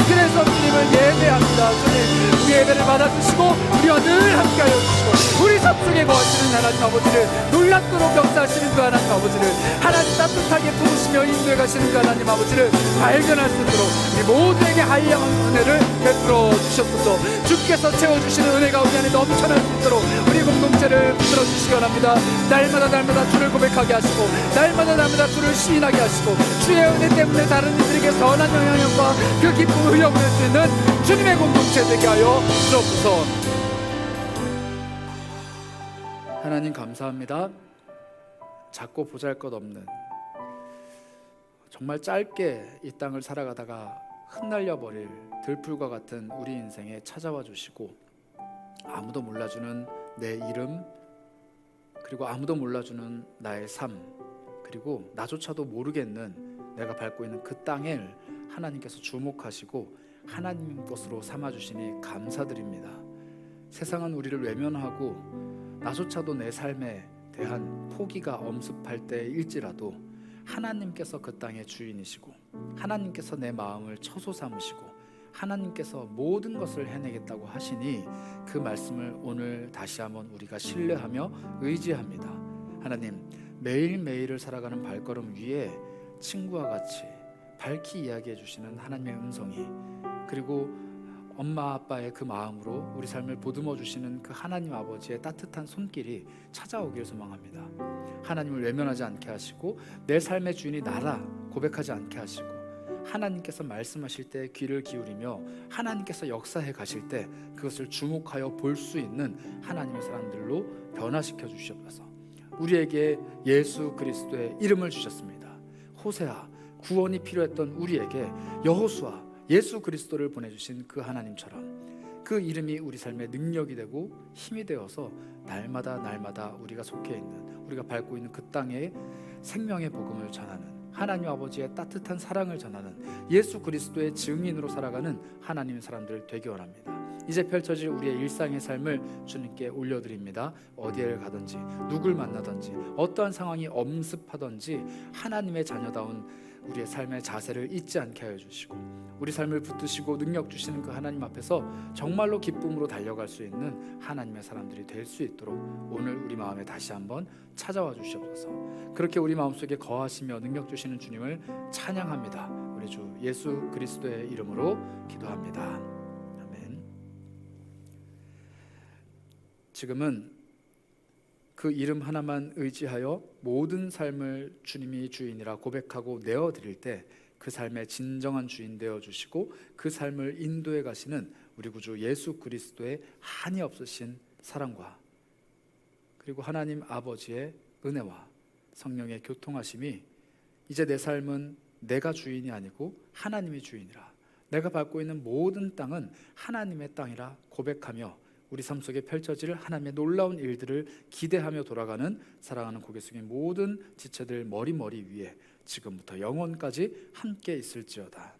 그래서 주님을 예배합니다. 주님, 우리 예배를 받아주시고 우리와 늘 함께하여 주시고, 우리 삶 속에 거하시는 하나님 아버지를, 놀랍도록 역사하시는 그 하나님 아버지를, 하나님 따뜻하게 부으시며 인도해 가시는 그 하나님 아버지를 발견할 수 있도록 우리 모두에게 한량한 은혜를 베풀어 주셨소서. 주께서 채워주시는 은혜가 우리 안에 넘쳐날 수 있도록 우리 공동체를 붙들어 주시기 원합니다. 날마다 주를 고백하게 하시고, 날마다 주를 시인하게 하시고, 주의 은혜 때문에 다른 이들에게 선한 영향력과 그 기쁨을 흘려보낼 수 있는 주님의 공동체 되게 하여 주옵소서. 하나님 감사합니다. 작고 보잘것없는, 정말 짧게 이 땅을 살아가다가 흩날려 버릴 들풀과 같은 우리 인생에 찾아와 주시고, 아무도 몰라주는 내 이름, 그리고 아무도 몰라주는 나의 삶, 그리고 나조차도 모르겠는 내가 밟고 있는 그 땅을 하나님께서 주목하시고 하나님 것으로 삼아주시니 감사드립니다. 세상은 우리를 외면하고 나조차도 내 삶에 대한 포기가 엄습할 때일지라도 하나님께서 그 땅의 주인이시고 하나님께서 내 마음을 처소 삼으시고 하나님께서 모든 것을 해내겠다고 하시니 그 말씀을 오늘 다시 한번 우리가 신뢰하며 의지합니다. 하나님, 매일매일을 살아가는 발걸음 위에 친구와 같이 밝히 이야기해 주시는 하나님의 음성이, 그리고 엄마 아빠의 그 마음으로 우리 삶을 보듬어 주시는 그 하나님 아버지의 따뜻한 손길이 찾아오길 소망합니다. 하나님을 외면하지 않게 하시고 내 삶의 주인이 나라 고백하지 않게 하시고 하나님께서 말씀하실 때 귀를 기울이며 하나님께서 역사해 가실 때 그것을 주목하여 볼 수 있는 하나님의 사람들로 변화시켜 주시옵소서. 우리에게 예수 그리스도의 이름을 주셨습니다. 호세아, 구원이 필요했던 우리에게 여호수아, 예수 그리스도를 보내주신 그 하나님처럼 그 이름이 우리 삶의 능력이 되고 힘이 되어서 날마다 우리가 속해 있는, 우리가 밟고 있는 그 땅에 생명의 복음을 전하는, 하나님 아버지의 따뜻한 사랑을 전하는 예수 그리스도의 증인으로 살아가는 하나님의 사람들 되기 원합니다. 이제 펼쳐질 우리의 일상의 삶을 주님께 올려드립니다. 어디에 가든지 누굴 만나든지 어떠한 상황이 엄습하든지 하나님의 자녀다운 우리의 삶의 자세를 잊지 않게 하여 주시고 우리 삶을 붙드시고 능력 주시는 그 하나님 앞에서 정말로 기쁨으로 달려갈 수 있는 하나님의 사람들이 될 수 있도록 오늘 우리 마음에 다시 한번 찾아와 주시옵소서. 그렇게 우리 마음속에 거하시며 능력 주시는 주님을 찬양합니다. 우리 주 예수 그리스도의 이름으로 기도합니다. 아멘. 지금은 그 이름 하나만 의지하여 모든 삶을 주님이 주인이라 고백하고 내어드릴 때 그 삶의 진정한 주인 되어주시고 그 삶을 인도해 가시는 우리 구주 예수 그리스도의 한이 없으신 사랑과 그리고 하나님 아버지의 은혜와 성령의 교통하심이 이제 내 삶은 내가 주인이 아니고 하나님이 주인이라, 내가 밟고 있는 모든 땅은 하나님의 땅이라 고백하며 우리 삶 속에 펼쳐질 하나님의 놀라운 일들을 기대하며 돌아가는 사랑하는 고개 숙인 모든 지체들 머리 위에 지금부터 영원까지 함께 있을지어다.